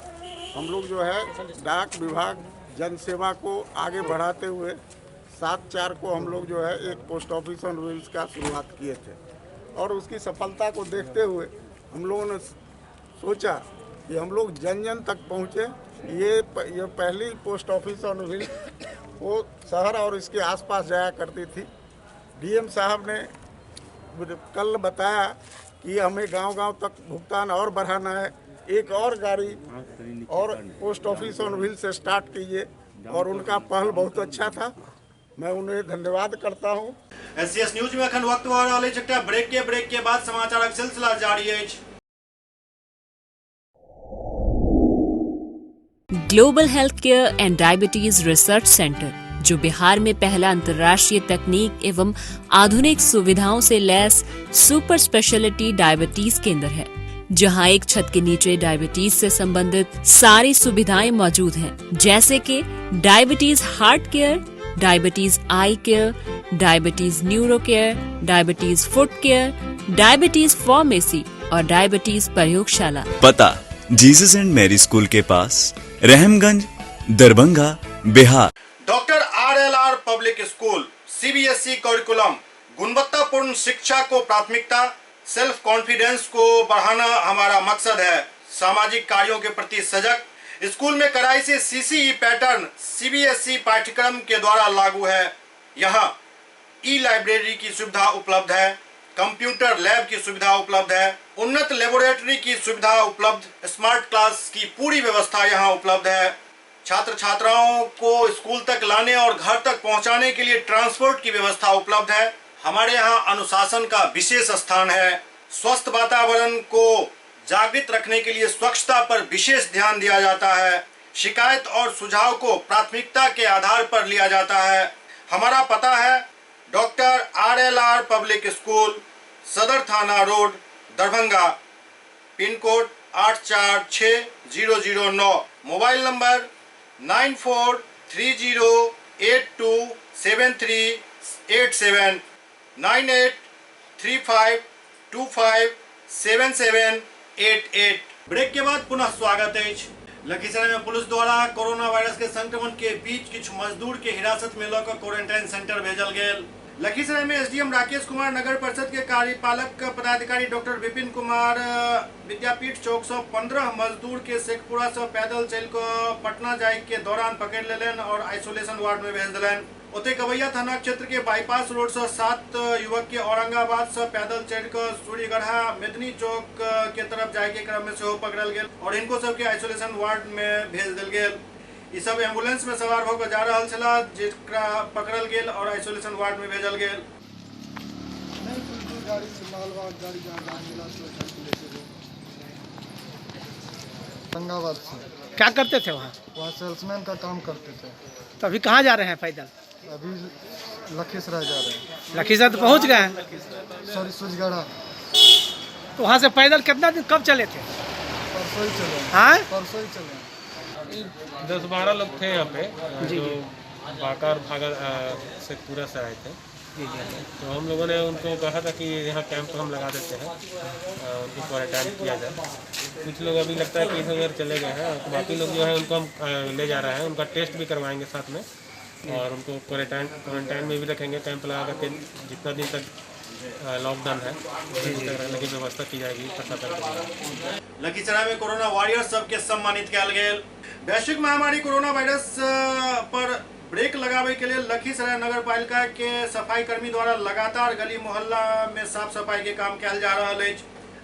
हम लोग जो है डाक विभाग जन सेवा को आगे बढ़ाते हुए 7/4 को हम लोग जो है एक पोस्ट ऑफिस ऑन व्हील्स का शुरुआत किए थे और उसकी सफलता को देखते हुए हम लोगों ने सोचा कि हम लोग जन जन तक पहुँचे। ये पहली पोस्ट ऑफिस ऑन व्हील्स वो शहर और इसके आसपास जाया करती थी। DM साहब ने कल बताया कि हमें गांव-गांव तक भुगतान और बढ़ाना है, एक और गाड़ी और पोस्ट ऑफिस ऑन व्हील से स्टार्ट कीजिए और उनका पहल बहुत अच्छा था। मैं उन्हें धन्यवाद करता हूं। SCS न्यूज में अखन वक्त वाले चक्टा ब्रेक के बाद समाचार सिलसिला जारी है। Global health care and diabetes research centre, जो बिहार में पहला अंतर्राष्ट्रीय तकनीक एवं आधुनिक सुविधाओं से लैस सुपर स्पेशलिटी डायबिटीज केंद्र है, जहां एक छत के नीचे डायबिटीज से संबंधित सारी सुविधाएं मौजूद हैं, जैसे कि diabetes heart care, diabetes eye care, diabetes neuro care, diabetes foot care, diabetes pharmacy और डायबिटीज प्रयोगशाला। पता जीसस एंड मैरी स्कूल के पास, Rahamganj, Darbhanga, Bihar. Doctor RLR public school CBSE curriculum, गुणवत्तापूर्ण शिक्षा को प्राथमिकता, सेल्फ कॉन्फिडेंस को बढ़ाना हमारा मकसद है। सामाजिक कार्यों के प्रति सजग। स्कूल में कड़ाई से CCE पैटर्न CBSE पाठ्यक्रम के द्वारा लागू है। यहाँ ई-लाइब्रेरी की सुविधा उपलब्ध है, कंप्यूटर लैब की सुविधा उपलब्ध है, उन्नत लेबोरेटरी की सुविधा उपलब्ध, स्मार्ट क्लास की पूरी व्यवस्था यहाँ उपलब्ध है। छात्र छात्राओं को स्कूल तक लाने और घर तक पहुंचाने के लिए ट्रांसपोर्ट की व्यवस्था उपलब्ध है। हमारे यहाँ अनुशासन का विशेष स्थान है। स्वस्थ वातावरण को जागृत रखने के लिए स्वच्छता पर विशेष ध्यान दिया जाता है। शिकायत और सुझाव को प्राथमिकता के आधार पर लिया जाता है। हमारा पता है doctor RLR public school, Sadar Thana road, Darbhanga, pin code 846009, mobile number 9430827387, 9835257788। Break के बाद पुनः स्वागत है। लखीसराय में पुलिस द्वारा कोरोना वायरस के संक्रमण के बीच किछु मजदूर के हिरासत में लऽ कऽ क्वारंटाइन सेंटर भेजल गेल। लखीसराय में एसडीएम राकेश कुमार, नगर परिषद के कार्यपालक पदाधिकारी डॉक्टर विपिन कुमार, विद्यापीठ चौक से 15 मजदूर के शेखपुरा से पैदल चल को पटना जाए के दौरान पकड़ लेलन और आइसोलेशन वार्ड में भेज दिलन। ओते कवैया थाना क्षेत्र के बाईपास रोड से 7 युवक के औरंगाबाद से पैदल चढ़ कर सूर्यगढ़ा मेदनी चौक के तरफ जाए के क्रम में से पकड़ल गेल और इनको सबके आइसोलेशन वार्ड में भेज दिल गेल। ये सब एम्बुलेंस में सवार होकर जा रहा छला, जिकरा पकड़ल गेल और आइसोलेशन वार्ड में भेजल गेल। औरंगाबाद से। क्या करते थे वहाँ? वहाँ सेल्समैन का काम करते थे। तो अभी कहाँ जा रहे हैं पैदल? अभी लखीसराय जा रहे हैं। लखीसराय तो पहुँच गए हैं? सॉरी, सूजगढ़ा। तो वहाँ से पैदल कितना दिन कब चले थे? परसों ही चले। हाँ, परसों ही चले। 10-12 लोग थे यहाँ पे जो बाका और भागा शेखपुरा से आए थे। तो हम लोगों ने उनको कहा था कि यहाँ कैंप हम लगा देते हैं, उनको क्वारंटाइन किया जाए। कुछ लोग अभी लगता है कि इधर चले गए हैं, तो बाकी लोग जो है उनको हम ले जा रहे हैं, उनका टेस्ट भी करवाएंगे साथ में और उनको क्वारंटाइन में भी रखेंगे। कैंप लगा करके जितना दिन तक लॉकडाउन है रहने की व्यवस्था की जाएगी प्रशासन। लखीसराय में कोरोना वॉरियर्स सबके सम्मानित किया गेल। वैश्विक महामारी कोरोना वायरस पर ब्रेक लगावे के लिए लखीसराय नगर पालिका के सफाई कर्मी द्वारा लगातार गली मोहल्ला में साफ सफाई के काम किया जा रहा है।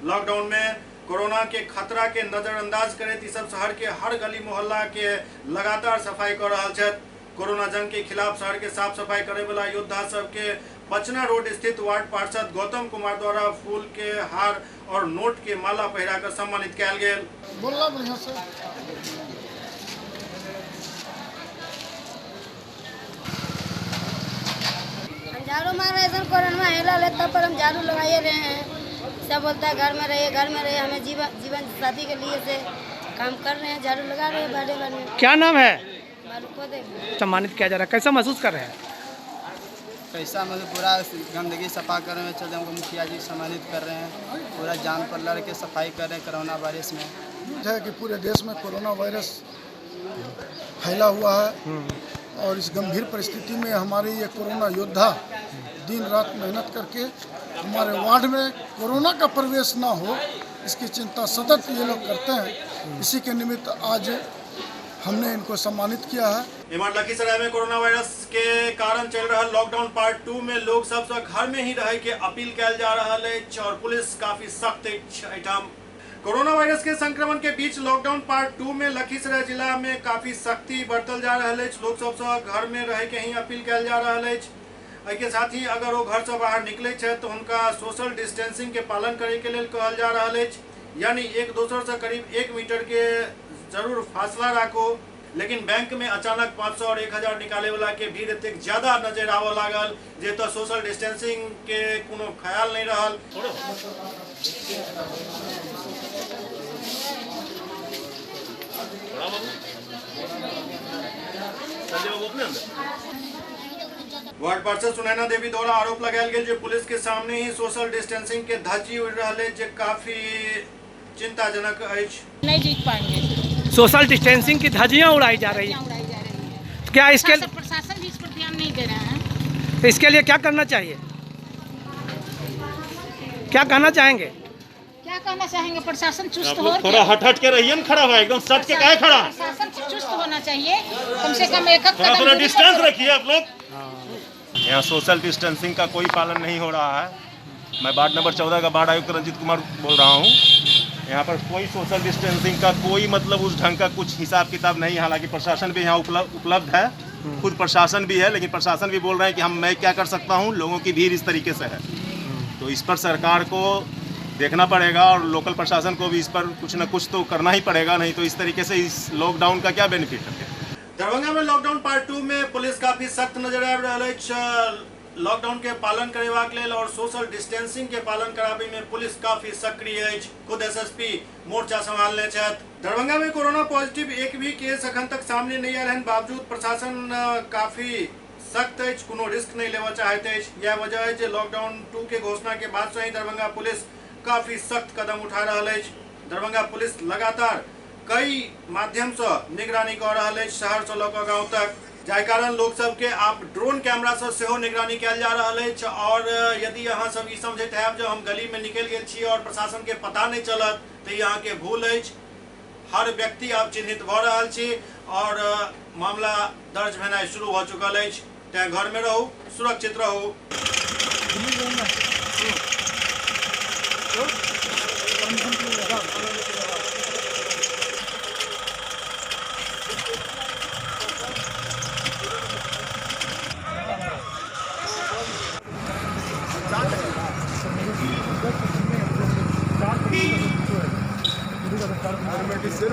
लॉकडाउन में कोरोना के खतरा के नजरअंदाज करे सब शहर के हर गली मोहल्ला के लगातार सफाई कर रहा है। कोरोना जंग के खिलाफ शहर के साफ सफाई करे वाला योद्धा सबके बचना रोड स्थित वार्ड पार्षद गौतम कुमार द्वारा फूल के हार और नोट के माला पहिरा कर सम्मानित किया गेल। बोलना बढ़िया से। झाड़ू मार रहे हैं, कोरोना हेला लेता पर हम झाड़ू लगाए रहे हैं। सब बोलता है घर में रहिए, हमें जीवन साथी के लिए से काम कर रहे हैं, झाड़ू लगा रहे हैं बाड़े। क्या नाम है? सम्मानित किया जा रहा है, कैसा महसूस कर रहे हैं? कैसा मतलब पूरा गंदगी सफा करने में चलते हमको मुखिया जी सम्मानित कर रहे हैं, पूरा जान पर लड़ के सफाई कर रहे हैं कोरोना वायरस में। है कि पूरे देश में कोरोना वायरस फैला हुआ है और इस गंभीर परिस्थिति में हमारे ये कोरोना योद्धा दिन रात मेहनत करके हमारे वार्ड में कोरोना का प्रवेश ना हो इसकी चिंता सतत ये लोग करते हैं। इसी के निमित्त आज हमने इनको सम्मानित किया है। लखीसराय में कोरोना वायरस के कारण चल रहा लॉकडाउन पार्ट 2 में लोग सब घर में ही रह के अपील किया जा रहा है और पुलिस काफी सख्त आइटम। कोरोना वायरस के संक्रमण के बीच लॉकडाउन पार्ट 2 में लखीसराय जिला में काफी सख्ती बरतल जा रहा है। लोग सब घर में रह के ही अपील किया जा रहा है। के साथ ही अगर वो घर से बाहर निकले तो उनका सोशल डिस्टेंसिंग के पालन करे के लिए कहल जा रहा है, यानी एक दूसरे से करीब 1 मीटर के जरूर फासला रखो। लेकिन बैंक में अचानक 500 और 1000 निकाले वाला के भीड़ एतेक ज्यादा नजर आवे लागल जे तो सोशल डिस्टेंसिंग के कोनो ख्याल नहीं रहल। वार्ड पार्षद सुनैना देवी द्वारा आरोप लगायल गेल जे पुलिस के सामने ही सोशल डिस्टेंसिंग के धज्जी उड़ रहा जे काफी चिंताजनक अछि। नहीं जीत पाएंगे। सोशल डिस्टेंसिंग की धज्जियां उड़ाई जा रही है। क्या इसके प्रशासन भी इस पर ध्यान नहीं दे रहा है? तो इसके लिए क्या करना चाहिए? क्या कहना चाहेंगे? क्या कहना चाहेंगे? प्रशासन चुस्त हो। थोड़ा हट के रहिए ना, खड़ा हुआ एकदम सट के काहे खड़ा? प्रशासन चुस्त होना चाहिए, कम से कम एक थोड़ा डिस्टेंस रखिए आप लोग। यहाँ सोशल डिस्टेंसिंग का कोई पालन नहीं हो रहा है। मैं वार्ड नंबर 14 का वार्ड आयुक्त रंजीत कुमार बोल रहा हूँ। यहाँ पर कोई सोशल डिस्टेंसिंग का कोई मतलब उस ढंग का कुछ हिसाब किताब नहीं। हालांकि प्रशासन भी यहाँ उपलब्ध है, खुद प्रशासन भी है, लेकिन प्रशासन भी बोल रहे हैं कि मैं क्या कर सकता हूँ, लोगों की भीड़ इस तरीके से है। तो इस पर सरकार को देखना पड़ेगा और लोकल प्रशासन को भी इस पर कुछ न कुछ तो करना ही पड़ेगा, नहीं तो इस तरीके से इस लॉकडाउन का क्या बेनिफिट है। दरभंगा में लॉकडाउन पार्ट 2 में पुलिस काफी सख्त नजर आ रहा है। लॉकडाउन के पालन करवाक लेल और सोशल डिस्टेंसिंग के पालन कराबे में पुलिस काफी सक्रिय है। खुद एसएसपी मोर्चा संभालने छथि। दरभंगा में कोरोना पॉजिटिव एक भी केस अखन तक सामने नहीं आयल बावजूद प्रशासन काफी सख्त है, कोनो रिस्क नहीं लेवा चाहते है। यह वजह है लॉकडाउन 2 के घोषणा के बाद से ही दरभंगा पुलिस काफी सख्त कदम उठा रहा है। दरभंगा पुलिस लगातार कई माध्यम से निगरानी कर रहा है, शहर से लौक गाँव तक। जाय कारण लोग सब के आप ड्रोन कैमरा से सेहो निगरानी कयल जा रहल अछि। और यदि अहाँ सब ई समझैत हैब जे हम गली में निकल गेल छी और प्रशासन के पता नहीं चलत तो ये अहाँ के भूल अछि। हर व्यक्ति आप चिन्हित भ रहल छी और मामला दर्ज भेनाइ शुरू भ चुकल अछि। तैं घर में रहू, सुरक्षित रहू।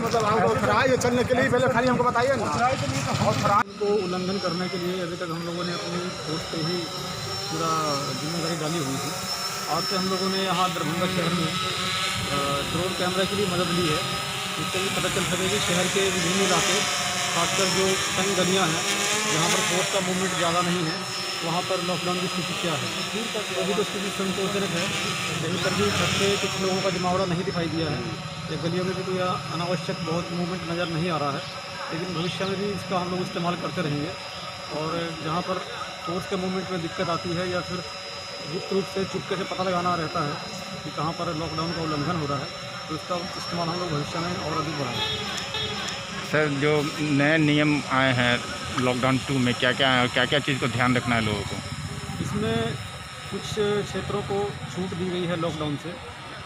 मतलब हमको चलने के लिए पहले खाली हमको बताइए ना। और को उल्लंघन करने के लिए अभी तक हम लोगों ने अपनी फोर्स पे ही पूरा जिम्मेदारी डाली हुई थी। आज से हम लोगों ने यहाँ दरभंगा शहर में ड्रोन कैमरा की भी मदद ली है, जिससे भी पता चल सके कि शहर के विभिन्न इलाके, खासकर जो तंग गलियाँ हैं जहाँ पर फोर्स का मूवमेंट ज़्यादा नहीं है, वहाँ पर लॉकडाउन की स्थिति क्या है। अभी तो स्थिति संतोषजनक है, कहीं पर भी छत पे कुछ लोगों का जमावड़ा नहीं दिखाई दिया है या गलियों में भी कोई अनावश्यक बहुत मूवमेंट नज़र नहीं आ रहा है। लेकिन भविष्य में भी इसका हम लोग इस्तेमाल करते रहेंगे और जहाँ पर फोर्स के मूवमेंट में दिक्कत आती है या फिर गुप्त रूप से चुपके से पता लगाना रहता है कि कहाँ पर लॉकडाउन का उल्लंघन हो रहा है, तो इसका इस्तेमाल हम लोग भविष्य में और अधिक बढ़ाएंगे। सर, जो नए नियम आए हैं लॉकडाउन 2 में क्या क्या है और क्या क्या चीज़ को ध्यान रखना है लोगों को? इसमें कुछ क्षेत्रों को छूट दी गई है लॉकडाउन से।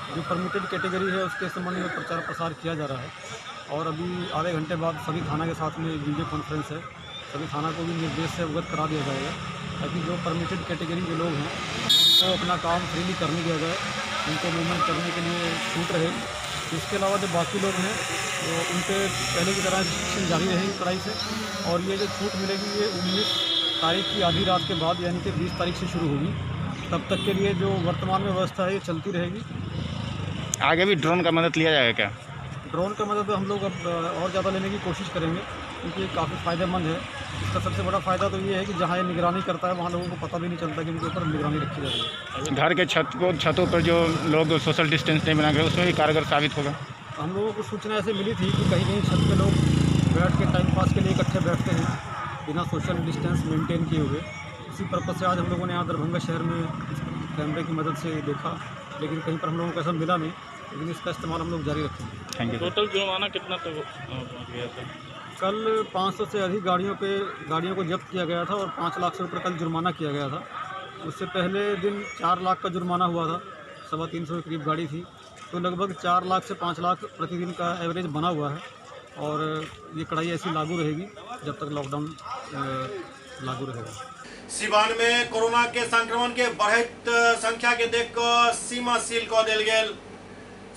जो परमिटेड कैटेगरी है उसके संबंध में प्रचार प्रसार किया जा रहा है और अभी आधे घंटे बाद सभी थाना के साथ में वीडियो कॉन्फ्रेंस है, सभी थाना को भी निर्देश से अवगत करा दिया जाएगा ताकि जो परमिटेड कैटेगरी के लोग हैं उनको अपना काम फ्रीली करने दिया जाए, उनको मूवमेंट करने के लिए छूट रहे। इसके अलावा जो बाकी लोग हैं तो उन पर पहले की तरह रिस्ट्रिक्शन जारी रहेगी कड़ाई से और ये जो छूट मिलेगी ये 19 तारीख की आधी रात के बाद यानी कि 20 तारीख से शुरू होगी। तब तक के लिए जो वर्तमान में व्यवस्था है ये चलती रहेगी। आगे भी ड्रोन का मदद लिया जाएगा क्या? ड्रोन का मदद हम लोग अब और ज़्यादा लेने की कोशिश करेंगे क्योंकि ये काफ़ी फ़ायदेमंद है। इसका सबसे बड़ा फ़ायदा तो ये है कि जहाँ ये निगरानी करता है वहाँ लोगों को पता भी नहीं चलता कि उनके ऊपर निगरानी रखी जा रही है। घर के छतों पर जो लोग सोशल डिस्टेंस नहीं बना रहे उसमें भी कारगर साबित होगा। हम लोगों को सूचना ऐसे मिली थी कि कहीं कहीं छत पे लोग बैठ के टाइम पास के लिए इकट्ठे बैठते हैं बिना सोशल डिस्टेंस मेंटेन किए हुए। इसी पर्पज़ से आज हम लोगों ने यहाँ दरभंगा शहर में कैमरे की मदद से देखा, लेकिन कहीं पर हम लोगों को ऐसा मिला नहीं, लेकिन इसका इस्तेमाल हम लोग जारी रखेंगे। Thank you. टोटल जुर्माना कितना तक पहुँच गया था? कल 500 से अधिक गाड़ियों को जब्त किया गया था और 5 लाख से ऊपर कल जुर्माना किया गया था। उससे पहले दिन 4 लाख का जुर्माना हुआ था, 350 के करीब गाड़ी थी, तो लगभग 4 लाख से 5 लाख प्रतिदिन का एवरेज बना हुआ है और ये कड़ाई ऐसी लागू रहेगी जब तक लॉकडाउन लागू रहेगा। सिवान में कोरोना के संक्रमण के बढ़त संख्या के देख कर सीमा सील कर देल गेल।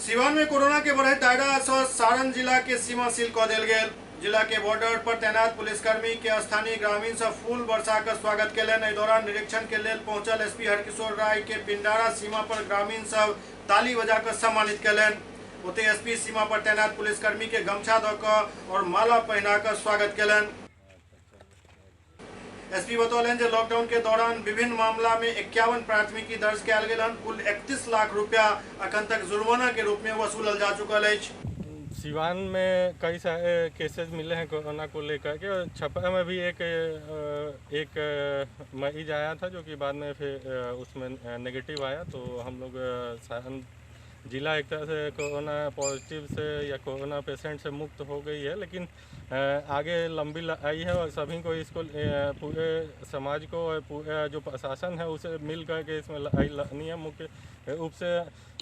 सिवान में कोरोना के बढ़त दायरा से सारण जिला के सीमा सील कर देल गेल। जिला के बॉर्डर पर तैनात पुलिसकर्मी के स्थानीय ग्रामीण सब फूल बरसा कर स्वागत केलन। एहि दौरान निरीक्षण के लेल पहुंचल एसपी हरकिशोर राय के पिंडारा सीमा पर ग्रामीण सब ताली बजाकर सम्मानित केलन। ओते एसपी सीमा पर तैनात पुलिसकर्मी के गमछा द कर और माला पहना कर स्वागत केलन। एसपी बतौलन जे लॉकडाउन के दौरान विभिन्न मामला में 51 प्राथमिकी दर्ज कयल गेल हन। कुल 31 लाख रुपया अखन तक जुर्माना के रूप में वसूलल जा चुकल अछि। सिवान में कई सारे केसेस मिले हैं कोरोना को लेकर के। छपरा में भी एक मरीज आया था जो कि बाद में फिर उसमें नेगेटिव आया, तो हम लोग सारण जिला एक तरह से कोरोना पॉजिटिव से या कोरोना पेशेंट से मुक्त हो गई है, लेकिन आगे लंबी लड़ाई है और सभी को इसको पूरे समाज को और पूरे जो प्रशासन है उसे मिल कर के इसमें लड़ाई लड़नी है। मुख्य रूप से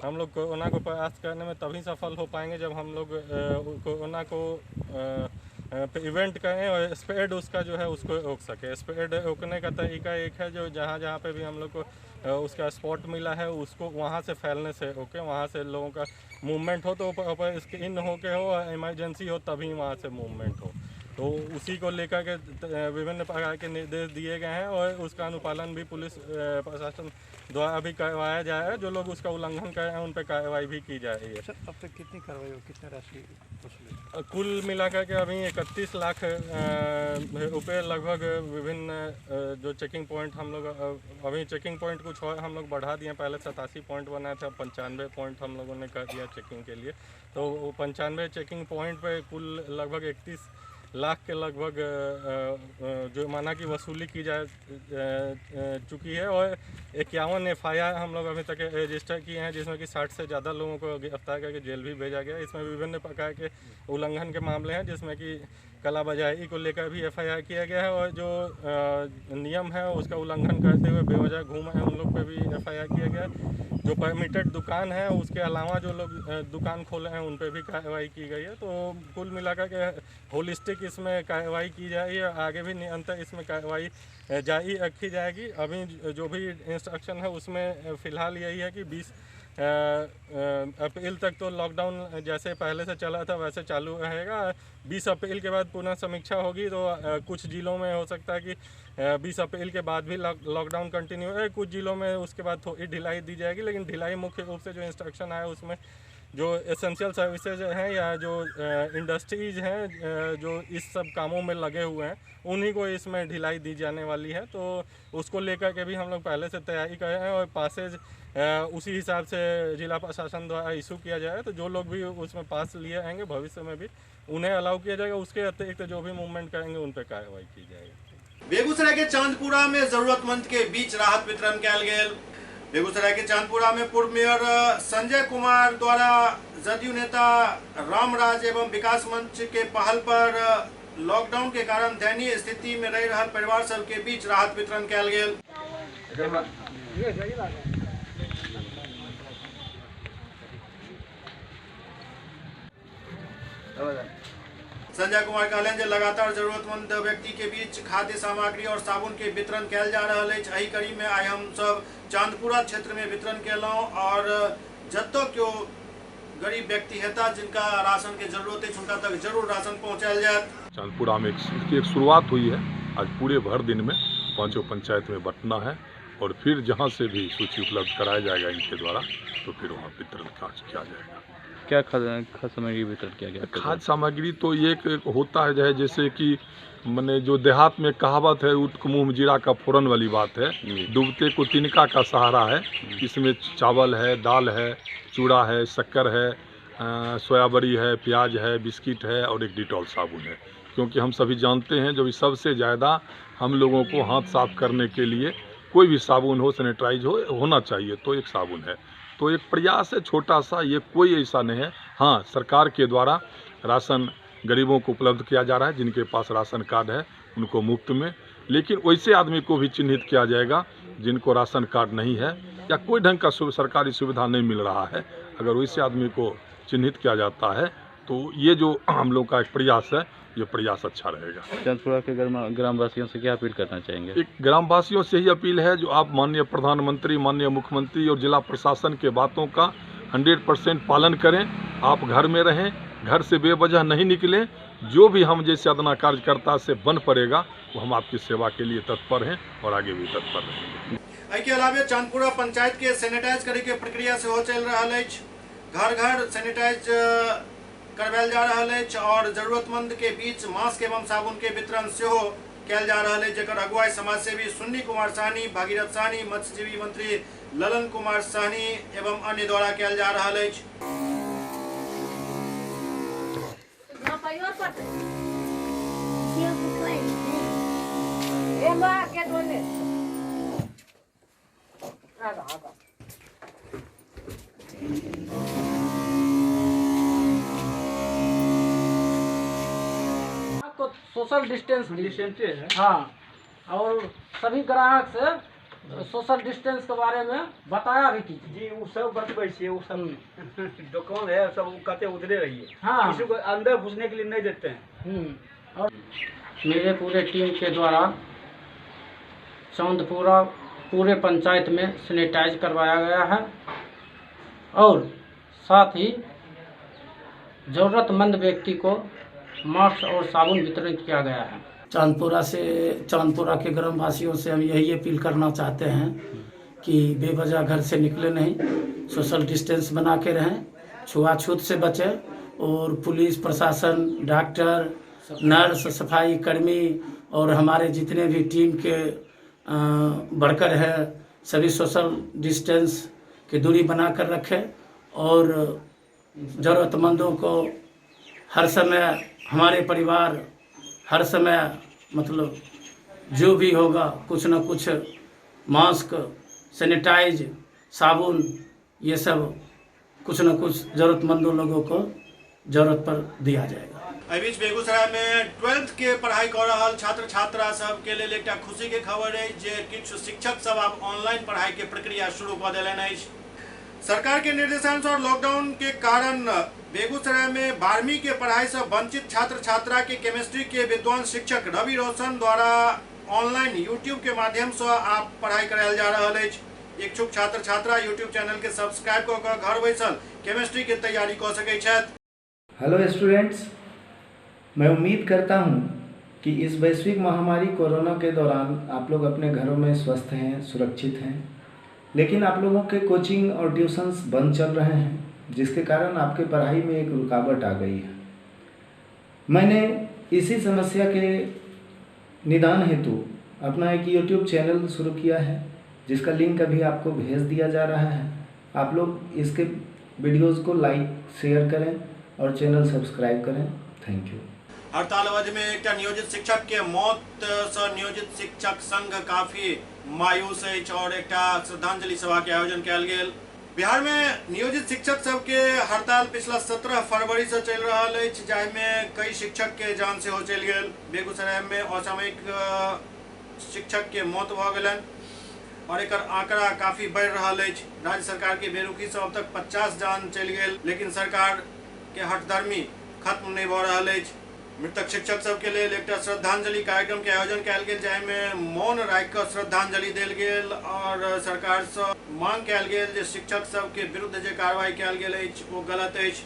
हम लोग कोरोना को परास्त करने में तभी सफल हो पाएंगे जब हम लोग कोरोना को इवेंट करें और स्प्रेड उसका जो है उसको रोक सके। स्प्रेड रोकने का तरीका एक है जो जहाँ पे भी हम लोग को उसका स्पॉट मिला है उसको वहाँ से फैलने से रोके, वहाँ से लोगों का मूवमेंट हो तो ऊपर स्क्रीन हो के हो, इमरजेंसी हो तभी वहाँ से मूवमेंट हो। तो उसी को लेकर के विभिन्न प्रकार के निर्देश दिए गए हैं और उसका अनुपालन भी पुलिस प्रशासन द्वारा भी करवाया जाएगा। जो लोग उसका उल्लंघन कर रहे हैं उन पर कार्रवाई भी की जा रही है। अब तक कितनी कार्रवाई हो, कितने राशि वसूली? कुल मिलाकर के अभी 31 लाख रुपये लगभग विभिन्न जो चेकिंग पॉइंट हम लोग अभी चेकिंग पॉइंट कुछ और हम लोग बढ़ा दिए। पहले 87 पॉइंट बनाया था, 95 पॉइंट हम लोगों ने कर दिया चेकिंग के लिए। तो 95 चेकिंग पॉइंट पे कुल लगभग 31 लाख के लगभग जुर्माना की वसूली की जा चुकी है और 51 FIR हम लोग अभी तक रजिस्टर किए हैं, जिसमें कि 60 से ज़्यादा लोगों को गिरफ्तार करके जेल भी भेजा गया। इसमें विभिन्न प्रकार के उल्लंघन के मामले हैं, जिसमें कि कलाबाजारी को लेकर भी FIR किया गया है और जो नियम है उसका उल्लंघन करते हुए बेवजह घूम है उन लोग पे भी FIR किया गया है। जो परमिटेड दुकान है उसके अलावा जो लोग दुकान खोले हैं उन पे भी कार्रवाई की गई है। तो कुल मिलाकर के होलिस्टिक इसमें कार्रवाई की जाएगी और आगे भी निरंतर इसमें कार्रवाई जारी रखी जाएगी। अभी जो भी इंस्ट्रक्शन है उसमें फ़िलहाल यही है कि 20 अप्रैल तक तो लॉकडाउन जैसे पहले से चला था वैसे चालू रहेगा। 20 अप्रैल के बाद पुनः समीक्षा होगी तो कुछ जिलों में हो सकता है कि 20 अप्रैल के बाद भी लॉकडाउन कंटिन्यू है, कुछ जिलों में उसके बाद थोड़ी ढिलाई दी जाएगी। लेकिन ढिलाई मुख्य रूप से जो इंस्ट्रक्शन आया उसमें जो एसेंशियल सर्विसेज हैं या जो इंडस्ट्रीज़ हैं जो इस सब कामों में लगे हुए हैं उन्हीं को इसमें ढिलाई दी जाने वाली है। तो उसको लेकर के भी हम लोग पहले से तैयारी कर रहे हैं और पासेज उसी हिसाब से जिला प्रशासन द्वारा इशू किया जाएगा। तो जो लोग भी उसमें पास लिए रहेंगे भविष्य में भी उन्हें अलाउ किया जाएगा। उसके अतिरिक्त जो भी मूवमेंट करेंगे उन पर कार्रवाई की जाएगी। बेगूसराय के चांदपुरा में जरूरतमंद के बीच राहत वितरण किया गया। बेगूसराय के चांदपुरा में पूर्व मेयर संजय कुमार द्वारा जदयू नेता रामराज एवं विकास मंच के पहल पर लॉकडाउन के कारण दयनीय स्थिति में रह रहा परिवार सब के बीच राहत वितरण किया गया। संजय कुमार कहलें जे लगातार जरूरतमंद व्यक्ति के बीच खाद्य सामग्री और साबुन के वितरण कयल जा रहा है। एही कड़ी में आई हम सब चांदपुरा क्षेत्र में वितरण केलहुँ और जतऽ क्यों गरीब व्यक्ति हेता जिनका राशन के जरूरत है उनका तक जरूर राशन पहुँचायल जाए। चांदपुरा में एक शुरुआत हुई है। आज पूरे भर दिन में 5 पंचायत में बंटना है और फिर जहाँ से भी सूची उपलब्ध कराया जाएगा इनके द्वारा तो फिर वहाँ वितरण किया जाएगा। क्या खाद्य सामग्री वितरण किया गया? खाद्य सामग्री तो ये होता है जैसे कि मैंने जो देहात में कहावत है ऊँट को मुँह में जीरा का फोरन वाली बात है, डूबते को तिनका का सहारा है। इसमें चावल है, दाल है, चूड़ा है, शक्कर है, सोयाबड़ी है, प्याज है, बिस्किट है और एक डिटॉल साबुन है। क्योंकि हम सभी जानते हैं जो सबसे ज़्यादा हम लोगों को हाथ साफ करने के लिए कोई भी साबुन हो, सैनिटाइज होना चाहिए, तो एक साबुन है। तो एक प्रयास है छोटा सा, ये कोई ऐसा नहीं है। हाँ, सरकार के द्वारा राशन गरीबों को उपलब्ध किया जा रहा है, जिनके पास राशन कार्ड है उनको मुफ्त में। लेकिन वैसे आदमी को भी चिन्हित किया जाएगा जिनको राशन कार्ड नहीं है या कोई ढंग का सरकारी सुविधा नहीं मिल रहा है। अगर वैसे आदमी को चिन्हित किया जाता है तो ये जो हम लोग का एक प्रयास है, ये प्रयास अच्छा रहेगा। चांदपुरा के ग्रामवासियों से क्या अपील करना चाहेंगे? एक ग्रामवासियों से ही अपील है जो आप माननीय प्रधानमंत्री, माननीय मुख्यमंत्री और जिला प्रशासन के बातों का 100% पालन करें। आप घर में रहें, घर से बेवजह नहीं निकलें। जो भी हम जैसे अदना कार्यकर्ता से बन पड़ेगा वो हम आपकी सेवा के लिए तत्पर हैं और आगे भी तत्पर रहेंगे। एहिके अलावे चांदपुरा पंचायत के सैनिटाइज करे के प्रक्रिया से हो चल रहा है। घर घर सैनिटाइज करवायल जा रहा है और जरूरतमंद के बीच मास्क एवं साबुन के वितरण से हो कयल जा रहा है, जेकर अगुवाई समाज सेवी सुन्नी कुमार साहनी, भागीरथ साहनी, मत्स्यजीवी मंत्री ललन कुमार साहनी एवं अन्य द्वारा कयल जा रहा है। तो सोशल डिस्टेंस है। हाँ, और सभी ग्राहक से सोशल डिस्टेंस के बारे में बताया भी कीजिए। जी, वो सब बतबै छियै, वो सब दुकान है सब कहते उधरे रहिए। हाँ, किसी को अंदर घुसने के लिए नहीं देते हैं। और मेरे पूरे टीम के द्वारा चांदपुरा पूरे पंचायत में सैनिटाइज करवाया गया है और साथ ही ज़रूरतमंद व्यक्ति को मास्क और साबुन वितरण किया गया है। चांदपुरा के ग्रामवासियों से हम यही अपील करना चाहते हैं कि बेवजह घर से निकले नहीं, सोशल डिस्टेंस बना के रहें, छुआछूत से बचें और पुलिस प्रशासन, डॉक्टर, नर्स, सफाई कर्मी और हमारे जितने भी टीम के वर्कर हैं सभी सोशल डिस्टेंस की दूरी बना कर रखें और ज़रूरतमंदों को हर समय हमारे परिवार हर समय मतलब जो भी होगा कुछ न कुछ मास्क, सैनिटाइज, साबुन, ये सब कुछ न कुछ ज़रूरतमंदों लोगों को ज़रूरत पर दिया जाएगा। एहि बीच बेगूसराय में 12th के पढ़ाई कर रहा छात्र छात्रा सब के लिए एक खुशी के खबर है जे किछु शिक्षक सब अब ऑनलाइन पढ़ाई के प्रक्रिया शुरू कर देलनि अछि। सरकार के निर्देशानुसार लॉकडाउन के कारण बेगूसराय में 12वीं के पढ़ाई से वंचित छात्र छात्रा के केमिस्ट्री के विद्वान शिक्षक रवि रोशन द्वारा ऑनलाइन यूट्यूब के माध्यम से आप पढ़ाई करायल जा रहा है। इच्छुक छात्र छात्रा यूट्यूब चैनल के सब्सक्राइब कर घर बैसल केमिस्ट्री के तैयारी कर सकै छथि। हेलो स्टूडेंट्स, मैं उम्मीद करता हूं कि इस वैश्विक महामारी कोरोना के दौरान आप लोग अपने घरों में स्वस्थ हैं, सुरक्षित हैं, लेकिन आप लोगों के कोचिंग और ट्यूशन्स बंद चल रहे हैं, जिसके कारण आपके पढ़ाई में एक रुकावट आ गई है। मैंने इसी समस्या के निदान हेतु अपना एक यूट्यूब चैनल शुरू किया है, जिसका लिंक अभी आपको भेज दिया जा रहा है। आप लोग इसके वीडियोज़ को लाइक, शेयर करें और चैनल सब्सक्राइब करें। Thank you. हड़ताल अवधि में एक नियोजित शिक्षक के मौत से नियोजित शिक्षक संघ काफी मायूस है और एक श्रद्धांजलि सभा के आयोजन किया गेल। बिहार में नियोजित शिक्षक सबके हड़ताल पिछला 17 फरवरी से चल रहा है, जाहिमे कई शिक्षक के जान से हो चल गए। बेगूसराय में असामयिक शिक्षक के मौत भ गलन और एक आंकड़ा काफी बढ़ रहा है। राज्य सरकार के बेरुखी से अब तक 50 जान चल गए, लेकिन सरकार के हठधर्मी खत्म नहीं हो रहा है। मृतक शिक्षक सब के लिए एक श्रद्धांजलि कार्यक्रम के आयोजन किया गेल, जाहिमे मौन राखि श्रद्धांजलि देल गेल और सरकार से मांग किया गेल जे शिक्षक सब के विरुद्ध जे कार्रवाई किया गेल अछि वो गलत अछि।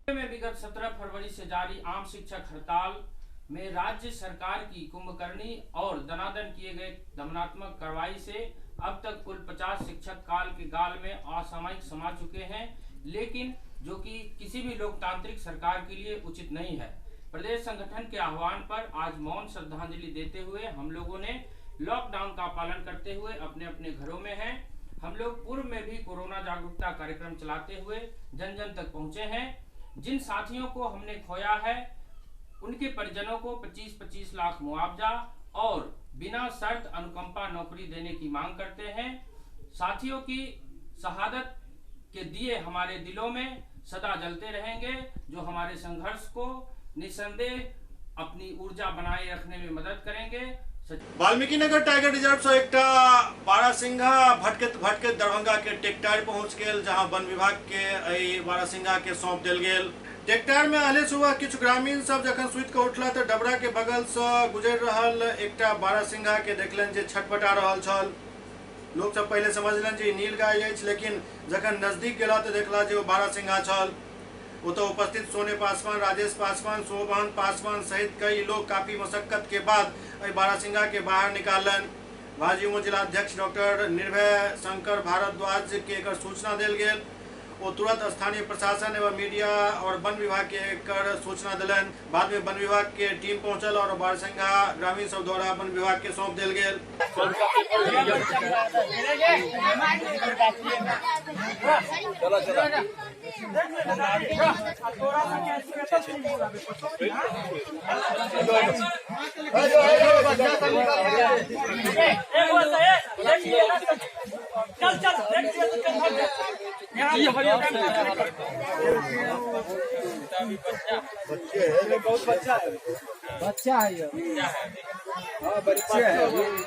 में विगत 17 फरवरी से जारी आम शिक्षक हड़ताल में राज्य सरकार की कुंभकर्णी और दनादन किए गए दमनात्मक कार्रवाई से अब तक कुल 50 शिक्षक काल के गाल में असामयिक समा चुके हैं, लेकिन जो कि किसी भी लोकतांत्रिक सरकार के लिए उचित नहीं है। प्रदेश संगठन के आह्वान पर आज मौन श्रद्धांजलि देते हुए हम लोगों ने लॉकडाउन का पालन करते हुए अपने अपने घरों में हैं। हम लोग पूर्व में भी कोरोना जागरूकता कार्यक्रम चलाते हुए जन जन तक पहुंचे हैं। जिन साथियों को हमने खोया है उनके परिजनों को 25-25 लाख मुआवजा और बिना शर्त अनुकंपा नौकरी देने की मांग करते हैं। साथियों की शहादत के दिए हमारे दिलों में सदा जलते रहेंगे, जो हमारे संघर्ष को निसंदेह अपनी ऊर्जा बनाए रखने में मदद करेंगे। वाल्मीकि नगर टाइगर रिजर्व से एक बारहसिंघा भटकत दरभंगा के टेक्टार पहुंच गए, जहां वन विभाग के बारहसिंघा के सौंप दिल गेल। टेक्टार में अहले सुबह किछु ग्रामीण सब जखन सुति के उठला तो डबरा के बगल से गुजर रहल एक बारहसिंघा के देखलन जे छटपटा रहल छल। लोग सब पहले समझलन जे नील गाय अछि, लेकिन जखन नजदीक गेला तो देखला जे वो बारहसिंघा छल। तो उपस्थित सोने पासवान, राजेश पासवान, शोभन पासवान सहित कई लोग काफी मशक्कत के बाद बारहसिंघा के बाहर निकालन। भाजयुमो जिलाध्यक्ष डॉक्टर निर्भय शंकर भारद्वाज के एक सूचना दिल गेल। वो तुरंत स्थानीय प्रशासन एवं मीडिया और वन विभाग के एक सूचना दिलन। बाद में वन विभाग के टीम पहुंचल और बारहसिंघा ग्रामीण सब द्वारा वन विभाग के सौंप दिल गेल।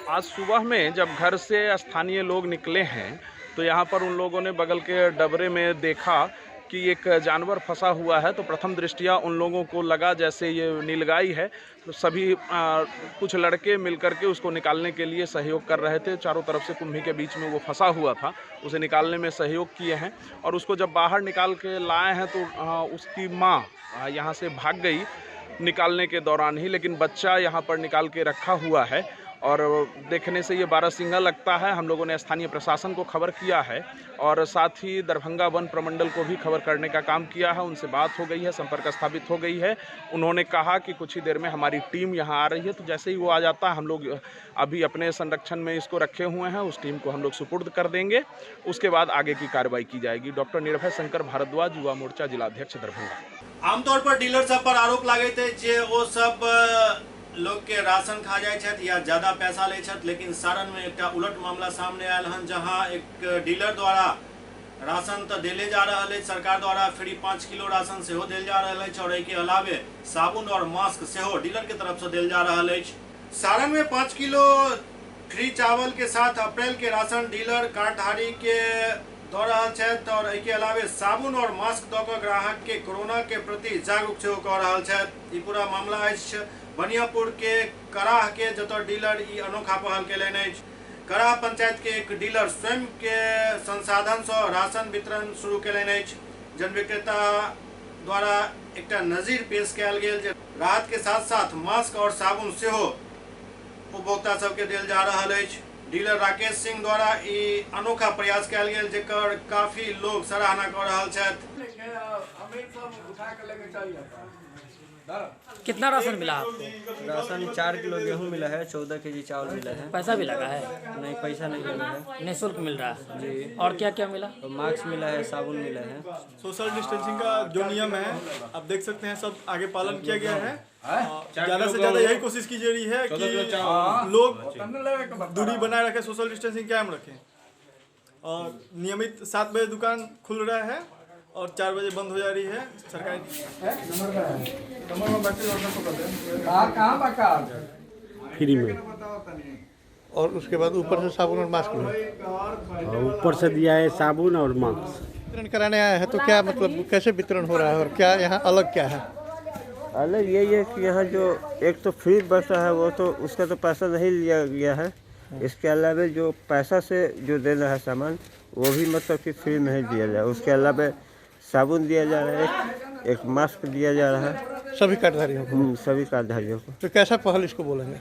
आज सुबह में जब घर से स्थानीय लोग निकले हैं तो यहाँ पर उन लोगों ने बगल के डबरे में देखा कि एक जानवर फंसा हुआ है। तो प्रथम दृष्टिया उन लोगों को लगा जैसे ये नीलगाई है। तो सभी कुछ लड़के मिलकर के उसको निकालने के लिए सहयोग कर रहे थे। चारों तरफ से कुम्भी के बीच में वो फंसा हुआ था, उसे निकालने में सहयोग किए हैं। और उसको जब बाहर निकाल के लाए हैं तो उसकी माँ यहाँ से भाग गई निकालने के दौरान ही, लेकिन बच्चा यहाँ पर निकाल के रखा हुआ है और देखने से ये बारहसिंगा लगता है। हम लोगों ने स्थानीय प्रशासन को खबर किया है और साथ ही दरभंगा वन प्रमंडल को भी खबर करने का काम किया है। उनसे बात हो गई है, संपर्क स्थापित हो गई है। उन्होंने कहा कि कुछ ही देर में हमारी टीम यहाँ आ रही है, तो जैसे ही वो आ जाता है हम लोग अभी अपने संरक्षण में इसको रखे हुए हैं, उस टीम को हम लोग सुपुर्द कर देंगे। उसके बाद आगे की कार्रवाई की जाएगी। डॉक्टर निर्भय शंकर भारद्वाज, युवा मोर्चा जिलाध्यक्ष दरभंगा। आमतौर पर डीलर सब पर आरोप लागे थे जे वो सब लोग के राशन खा जाए छथि या ज्यादा पैसा ले छथि, लेकिन सारण में एक उलट मामला सामने आयल हन, जहां एक डीलर द्वारा राशन तो देले जा रहा है, सरकार द्वारा फ्री 5 किलो राशन सेहो देल जा रहा है और के अलावे साबुन और मास्क सेहो डीलर के तरफ से देल जा रहा है। सारण में 5 किलो फ्री चावल के साथ अप्रैल के राशन डीलर कार्डधारी के दो रहा छथि और के अलावे साबुन और मास्क दऽ कऽ ग्राहक के कोरोना के प्रति जागरूक सेहो कऽ रहल छथि। ई पूरा मामला अछि बनियापुर के कराह के, जतऽ डीलर ई अनोखा पहल केलनि अछि। कराह पंचायत के एक डीलर स्वयं के संसाधन से राशन वितरण शुरू केलनि अछि। जन विक्रेता द्वारा एक नजीर पेश कयल गेल जे राहत के साथ साथ मास्क और साबुन सेहो उपभोक्ता सबके देल जा रहल अछि। डीलर राकेश सिंह द्वारा ई अनोखा प्रयास कयल गेल, जेकर काफी लोग सराहना कर रहल छथि। कितना राशन मिला आपको? राशन 4 किलो गेहूँ मिला है, 14 केजी चावल मिला है। पैसा भी लगा है? नहीं, पैसा नहीं लगा है, निःशुल्क मिल रहा है जी। और क्या क्या मिला? मास्क मिला है, साबुन मिला है। सोशल डिस्टेंसिंग का जो नियम है आप देख सकते हैं, सब आगे पालन किया गया है। ज़्यादा से ज़्यादा यही कोशिश की जा रही है कि लोग दूरी बनाए रखें, सोशल डिस्टेंसिंग कायम रखें और नियमित 7 बजे दुकान खुल रहा है और 4 बजे बंद हो जा रही है। सरकारी फ्री में और उसके बाद ऊपर से साबुन और मास्क में ऊपर से दिया है साबुन और मास्क। वितरण कराने आया है तो क्या मतलब कैसे वितरण हो रहा है और क्या यहाँ अलग क्या है? अलग यही है कि यहाँ जो एक तो फ्री बसा है वो तो उसका तो पैसा नहीं लिया गया है। इसके अलावा जो पैसा से जो देना है सामान वो भी मतलब कि फ्री में ही दिया जाए। उसके अलावा साबुन दिया जा रहा है, एक मास्क दिया जा रहा है सभी कार्डधारियों को। सभी कार्डधारियों को। तो कैसा पहल इसको बोलेंगे?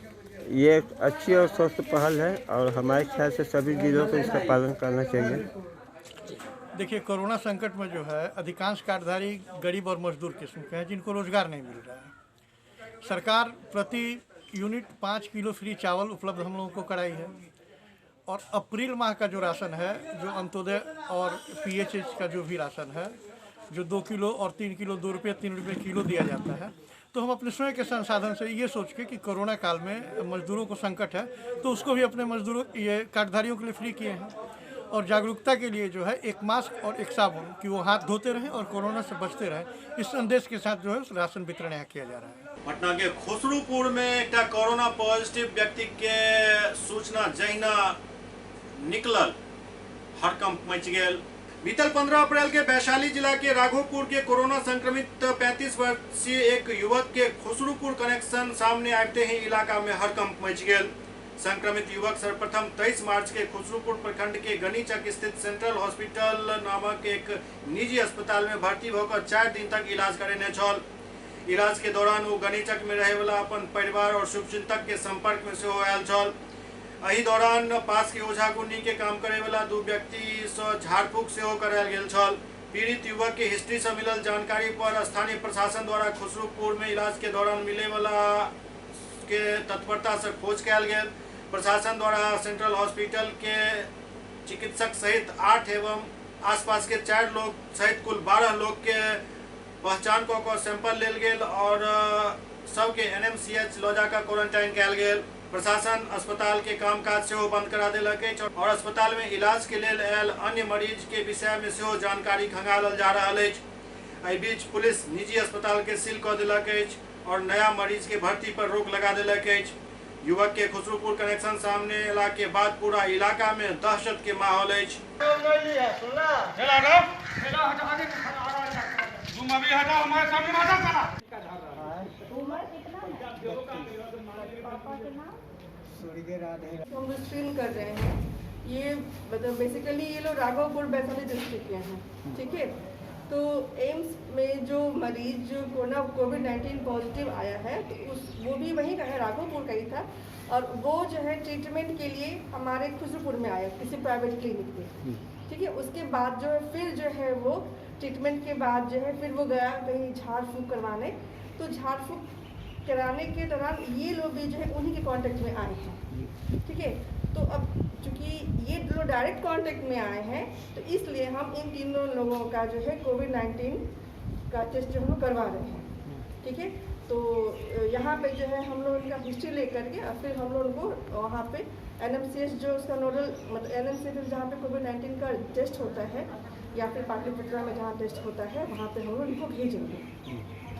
ये एक अच्छी और स्वस्थ पहल है और हमारे ख्याल से सभी जिलों को इसका पालन करना चाहिए। देखिए, कोरोना संकट में जो है अधिकांश कार्डधारी गरीब और मजदूर किस्म के हैं जिनको रोजगार नहीं मिल रहा है। सरकार प्रति यूनिट 5 किलो फ्री चावल उपलब्ध हम लोगों को कराई है और अप्रैल माह का जो राशन है, जो अंत्योदय और PHH का जो भी राशन है, जो 2 किलो और 3 किलो 2 रुपये 3 रुपये किलो दिया जाता है, तो हम अपने स्वयं के संसाधन से ये सोच के कि कोरोना काल में मजदूरों को संकट है तो उसको भी अपने मजदूरों ये कार्डधारियों के लिए फ्री किए हैं और जागरूकता के लिए जो है एक मास्क और एक साबुन कि वो हाथ धोते रहें और कोरोना से बचते रहें, इस संदेश के साथ जो है राशन वितरण यहाँ किया जा रहा है। पटना के खुसरूपुर में एक कोरोना पॉजिटिव व्यक्ति के सूचना जहिना निकलल हड़कंप मच गेल। बीतल 15 अप्रैल के वैशाली जिला के राघोपुर के कोरोना संक्रमित 35 वर्षीय एक युवक के खुसरूपुर कनेक्शन सामने आते ही इलाका में हड़कंप मच गेल। संक्रमित युवक सर्वप्रथम 23 मार्च के खुसरूपुर प्रखंड के गनीचक स्थित सेंट्रल हॉस्पिटल नामक एक निजी अस्पताल में भर्ती होकर 4 दिन तक इलाज करेने छल। इलाज के दौरान वो गनीचक में रहे वाला अपन परिवार और शुभचिंतक के संपर्क में सेहो आयल छल। एही दौरान पास के ओझा गुनी के काम करे वाला 2 व्यक्ति से झाड़फूक सेहो करायल गेल छल। पीड़ित युवक के हिस्ट्री से मिलल जानकारी पर स्थानीय प्रशासन द्वारा खुसरूपुर में इलाज के दौरान मिले वाला के तत्परता से खोज कयल गेल। प्रशासन द्वारा सेंट्रल हॉस्पिटल के चिकित्सक सहित 8 एवं आसपास के 4 लोग सहित कुल 12 लोग के पहचान को सैंपल लेल गेल और सबके NMCH लौजा का क्वारंटाइन कयल गेल। प्रशासन अस्पताल के कामकाज सेहो बंद करा देलक अछि और अस्पताल में इलाज के लेल आयल अन्य मरीज के विषय में सेहो जानकारी खंगालल जा रहल अछि। एहि बीच पुलिस निजी अस्पताल के सील कऽ देलक अछि और नया मरीज के भर्ती पर रोक लगा देलक अछि। युवक के खुसरूपुर कनेक्शन सामने अला के बाद पूरा इलाका में दहशत के माहौल अछि। हम स्क्रीन कर रहे हैं। ये मतलब बेसिकली ये लोग राघोपुर वैशाली डिस्ट्रिक्ट के हैं, ठीक है। तो एम्स में जो मरीज जो कोविड-19 पॉजिटिव आया है तो वो भी वहीं का है, राघोपुर का ही था, और वो जो है ट्रीटमेंट के लिए हमारे खुसरूपुर में आया किसी प्राइवेट क्लिनिक में, ठीक है। उसके बाद जो है फिर जो है वो ट्रीटमेंट के बाद जो है फिर वो गया कहीं झाड़ फूँक करवाने, तो झाड़ फूँक कराने के दौरान ये लोग भी जो है उन्हीं के कांटेक्ट में आए हैं, ठीक है। तो अब चूँकि ये लोग डायरेक्ट कांटेक्ट में आए हैं तो इसलिए हम इन तीनों लोगों का जो है कोविड-19 का टेस्ट जो हम करवा रहे हैं, ठीक है। तो यहाँ पे जो है हम लोग उनका हिस्ट्री लेकर के और फिर हम लोग उनको वहाँ पे NMCH जो उसका नोडल मतलब NMCH जहाँ पे कोविड-19 का टेस्ट होता है या फिर पाटलिपुत्रा में जहाँ टेस्ट होता है वहाँ पे हम लोग उनको भेजेंगे,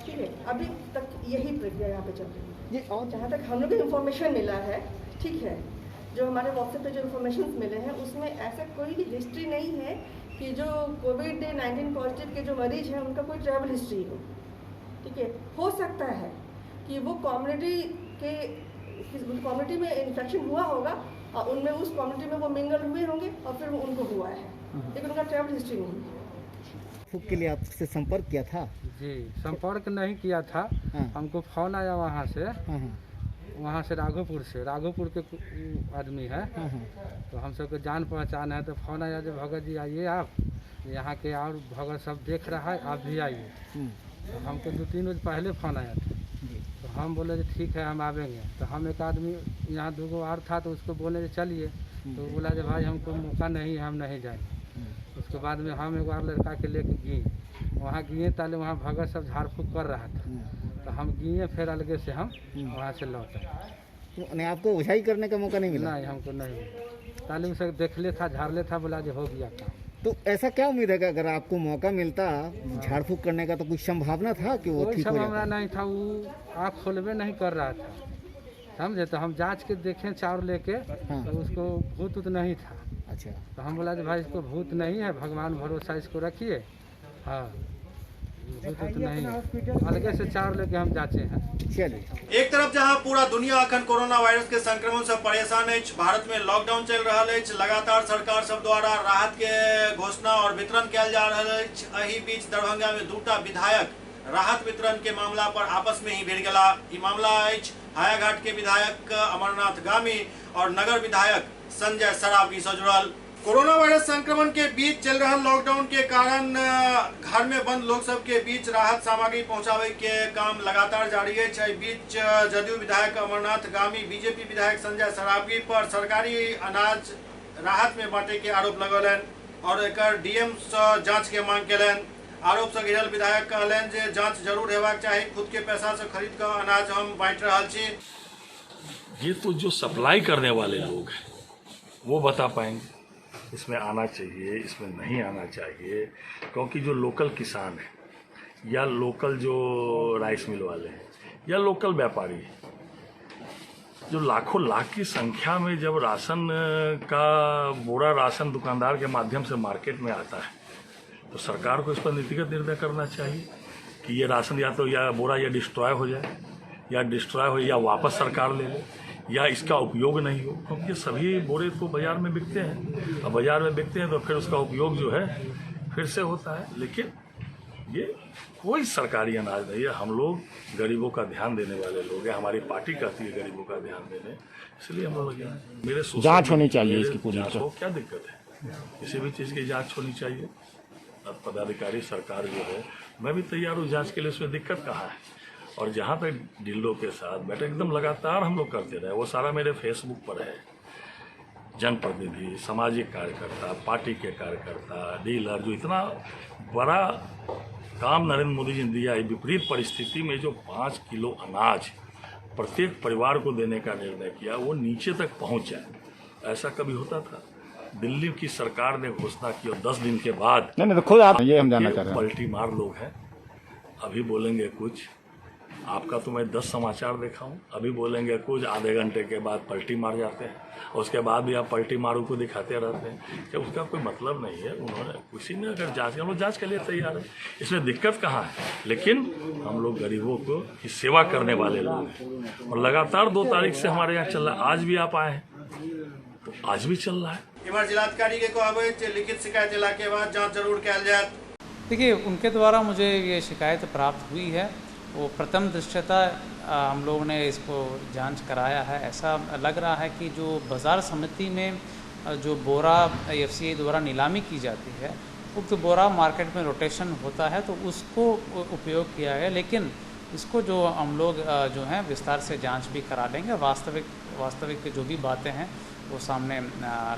ठीक है। अभी तक यही प्रक्रिया यहाँ पे चल रही है और जहाँ तक हम लोग को इन्फॉर्मेशन मिला है, ठीक है, जो हमारे व्हाट्सएप पे जो इन्फॉर्मेशन मिले हैं उसमें ऐसा कोई भी हिस्ट्री नहीं है कि जो कोविड-19 पॉजिटिव के जो मरीज हैं उनका कोई ट्रैवल हिस्ट्री हो, ठीक है। हो सकता है कि वो कम्युनिटी में इन्फेक्शन हुआ होगा और उनमें उस कम्युनिटी में वो मिंगल हुए होंगे और फिर वो उनको हुआ है, लेकिन उनका ट्रैवल हिस्ट्री नहीं है। के लिए आपसे संपर्क किया था? जी, संपर्क नहीं किया था। हमको फोन आया वहाँ से राघोपुर के आदमी है, तो हम सबके जान पहचान है, तो फोन आया जो भगत जी आइए आप, यहाँ के और भगत सब देख रहा है, आप भी आइए। तो हमको 2-3 रोज पहले फोन आया था, तो हम बोले ठीक है हम आवेंगे। तो हम एक आदमी यहाँ 2 और था तो उसको बोले चलिए, तो बोला जो भाई हमको मौका नहीं है, हम नहीं जाएंगे। उसके बाद में हम एक बार लड़का के लेके गए, वहाँ गए ताले वहाँ भगत सब झाड़ फूँक कर रहा था, तो हम गए फिर अलगे से हम वहाँ से लौटे। तो आपको उठाई करने का मौका नहीं मिला? नहीं, हमको नहीं, तालीम से देख ले था, झाड़ ले था, बोला जो हो गया काम। तो ऐसा क्या उम्मीद है कि अगर आपको मौका मिलता झाड़ फूँक करने का तो कुछ संभावना था कि वो ठीक हो जाता? संभावना नहीं था, वो आँख खोलबे नहीं कर रहा था, समझे। तो हम जांच के देखें चाउर लेके, तो उसको भूत उत नहीं था। अच्छा, तो हम बोला भाई इसको भूत नहीं है, भगवान भरोसा इसको रखिए, हाँ भूत उत नहीं है, अलगे से चाउर लेके हम जाते हैं। चलिए। एक तरफ जहां पूरा दुनिया अखन कोरोना वायरस के संक्रमण से परेशान है, भारत में लॉकडाउन चल रहा है, लगातार सरकार सब द्वारा राहत के घोषणा और वितरण किया जा रहा है। एही बीच दरभंगा में 2टा विधायक राहत वितरण के मामला पर आपस में ही भिड़ गया। ई मामला हायाघाट के विधायक अमरनाथ गामी और नगर विधायक संजय सरावगी से जुड़ल। कोरोना वायरस संक्रमण के बीच चल रहा लॉकडाउन के कारण घर में बंद लोग सब के बीच राहत सामग्री पहुंचावे के काम लगातार जारी है। बीच जदयू विधायक अमरनाथ गामी बीजेपी विधायक संजय सरावगी पर सरकारी अनाज राहत में बांटे के आरोप लगौलन और एक डीएम से जांच के मांग केलन। आरोप से घिरल विधायक कहलन जे जांच जरूर हेबाक चाहिए, खुद के पैसा से खरीद कर अनाज हम बांट रहल छी। ये तो जो सप्लाई करने वाले लोग हैं वो बता पाएंगे इसमें आना चाहिए, इसमें नहीं आना चाहिए, क्योंकि जो लोकल किसान है या लोकल जो राइस मिल वाले हैं या लोकल व्यापारी हैं, जो लाखों लाख की संख्या में जब राशन का बोरा राशन दुकानदार के माध्यम से मार्केट में आता है, तो सरकार को इस पर नीतिगत निर्णय करना चाहिए कि ये राशन या तो या बोरा या डिस्ट्रॉय हो जाए या वापस सरकार ले ले या इसका उपयोग नहीं हो, क्योंकि ये सभी बोरे तो बाज़ार में बिकते हैं और बाज़ार में बिकते हैं तो फिर उसका उपयोग जो है फिर से होता है। लेकिन ये कोई सरकारी अनाज नहीं है। हम लोग गरीबों का ध्यान देने वाले लोग हैं, हमारी पार्टी कहती है गरीबों का ध्यान देने, इसलिए हम लोग लगे हैं। मेरे जांच होनी चाहिए इसकी पूरी, क्या दिक्कत है? किसी भी चीज़ की जाँच होनी चाहिए। अब पदाधिकारी सरकार जो है, मैं भी तैयार हूँ जाँच के लिए, उसमें दिक्कत कहाँ है। और जहाँ तक डीलरों के साथ बैठक एकदम लगातार हम लोग करते रहे, वो सारा मेरे फेसबुक पर है। जनप्रतिनिधि, सामाजिक कार्यकर्ता, पार्टी के कार्यकर्ता, डीलर, जो इतना बड़ा काम नरेंद्र मोदी जी ने दिया है, विपरीत परिस्थिति में जो 5 किलो अनाज प्रत्येक परिवार को देने का निर्णय किया, वो नीचे तक पहुँच जाए। ऐसा कभी होता था? दिल्ली की सरकार ने घोषणा की और 10 दिन के बाद नहीं तो खुद आप ये हम जानना चाह रहे हैं। पलटी मार लोग हैं, अभी बोलेंगे कुछ, आपका तो मैं 10 समाचार देखा हूँ, अभी बोलेंगे कुछ, आधे घंटे के बाद पलटी मार जाते हैं और उसके बाद भी आप पलटी मारू को दिखाते रहते हैं कि उसका कोई मतलब नहीं है। उन्होंने किसी ने अगर जांच, हम लोग जांच के लिए तैयार है, इसमें दिक्कत कहाँ है। लेकिन हम लोग गरीबों को की सेवा करने वाले लोग हैं और लगातार 2 तारीख से हमारे यहाँ चल रहा है। आज भी आप आए हैं तो आज भी चल रहा है। जिलाधिकारी के कहबे लिखित शिकायत दिला के बाद जांच जरूर कयल जायत। देखिए, उनके द्वारा मुझे ये शिकायत प्राप्त हुई है। वो प्रथम दृष्टया हम लोगों ने इसको जांच कराया है। ऐसा लग रहा है कि जो बाज़ार समिति में जो बोरा FCI द्वारा नीलामी की जाती है, उक्त बोरा मार्केट में रोटेशन होता है, तो उसको उपयोग किया गया। लेकिन इसको जो हम लोग जो हैं विस्तार से जांच भी करा लेंगे। वास्तविक जो भी बातें हैं वो सामने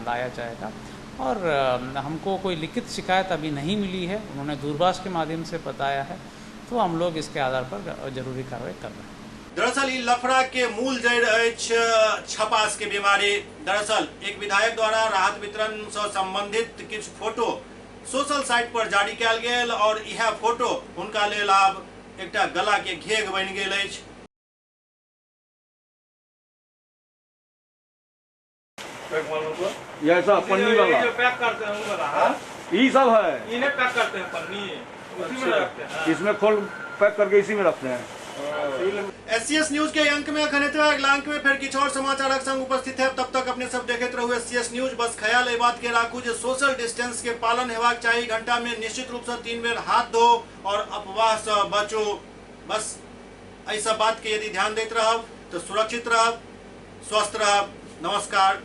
लाया जाएगा। और हमको कोई लिखित शिकायत अभी नहीं मिली है, उन्होंने दूरभाष के माध्यम से बताया है, तो हम लोग इसके आधार पर जरूरी कार्रवाई कर रहे हैं। दरअसल ई लफड़ा के मूल जड़ अछि छपास के बीमारी। दरअसल एक विधायक द्वारा राहत वितरण से संबंधित किछु फोटो सोशल साइट पर जारी कयल गेल और यह फोटो हुनका लेल आब एकटा गला के घेग बनि गेल अछि। यह सब पन्नी वाला जो पैक करते हैं वो वाला ये सब है, इन्हें पैक करते हैं पन्नी, उसी में रखते हैं। इसमें खोल पैक करके इसी में रखते हैं। SCS न्यूज के अंक में अखन एतबे। अगला अंक में फिर किछु और समाचारक संग उपस्थित है। तब तक अपने सब देखते रहू SCS न्यूज। बस ख्याल एहि बात के राखू जे सोशल डिस्टेंस के पालन हेबाक चाही। घंटा में निश्चित रूप से 3 बेर हाथ धो और अफवाह से बचो। बस एहि सब बात के यदि ध्यान दैत रहब तो सुरक्षित रहब, स्वस्थ रहब। नमस्कार।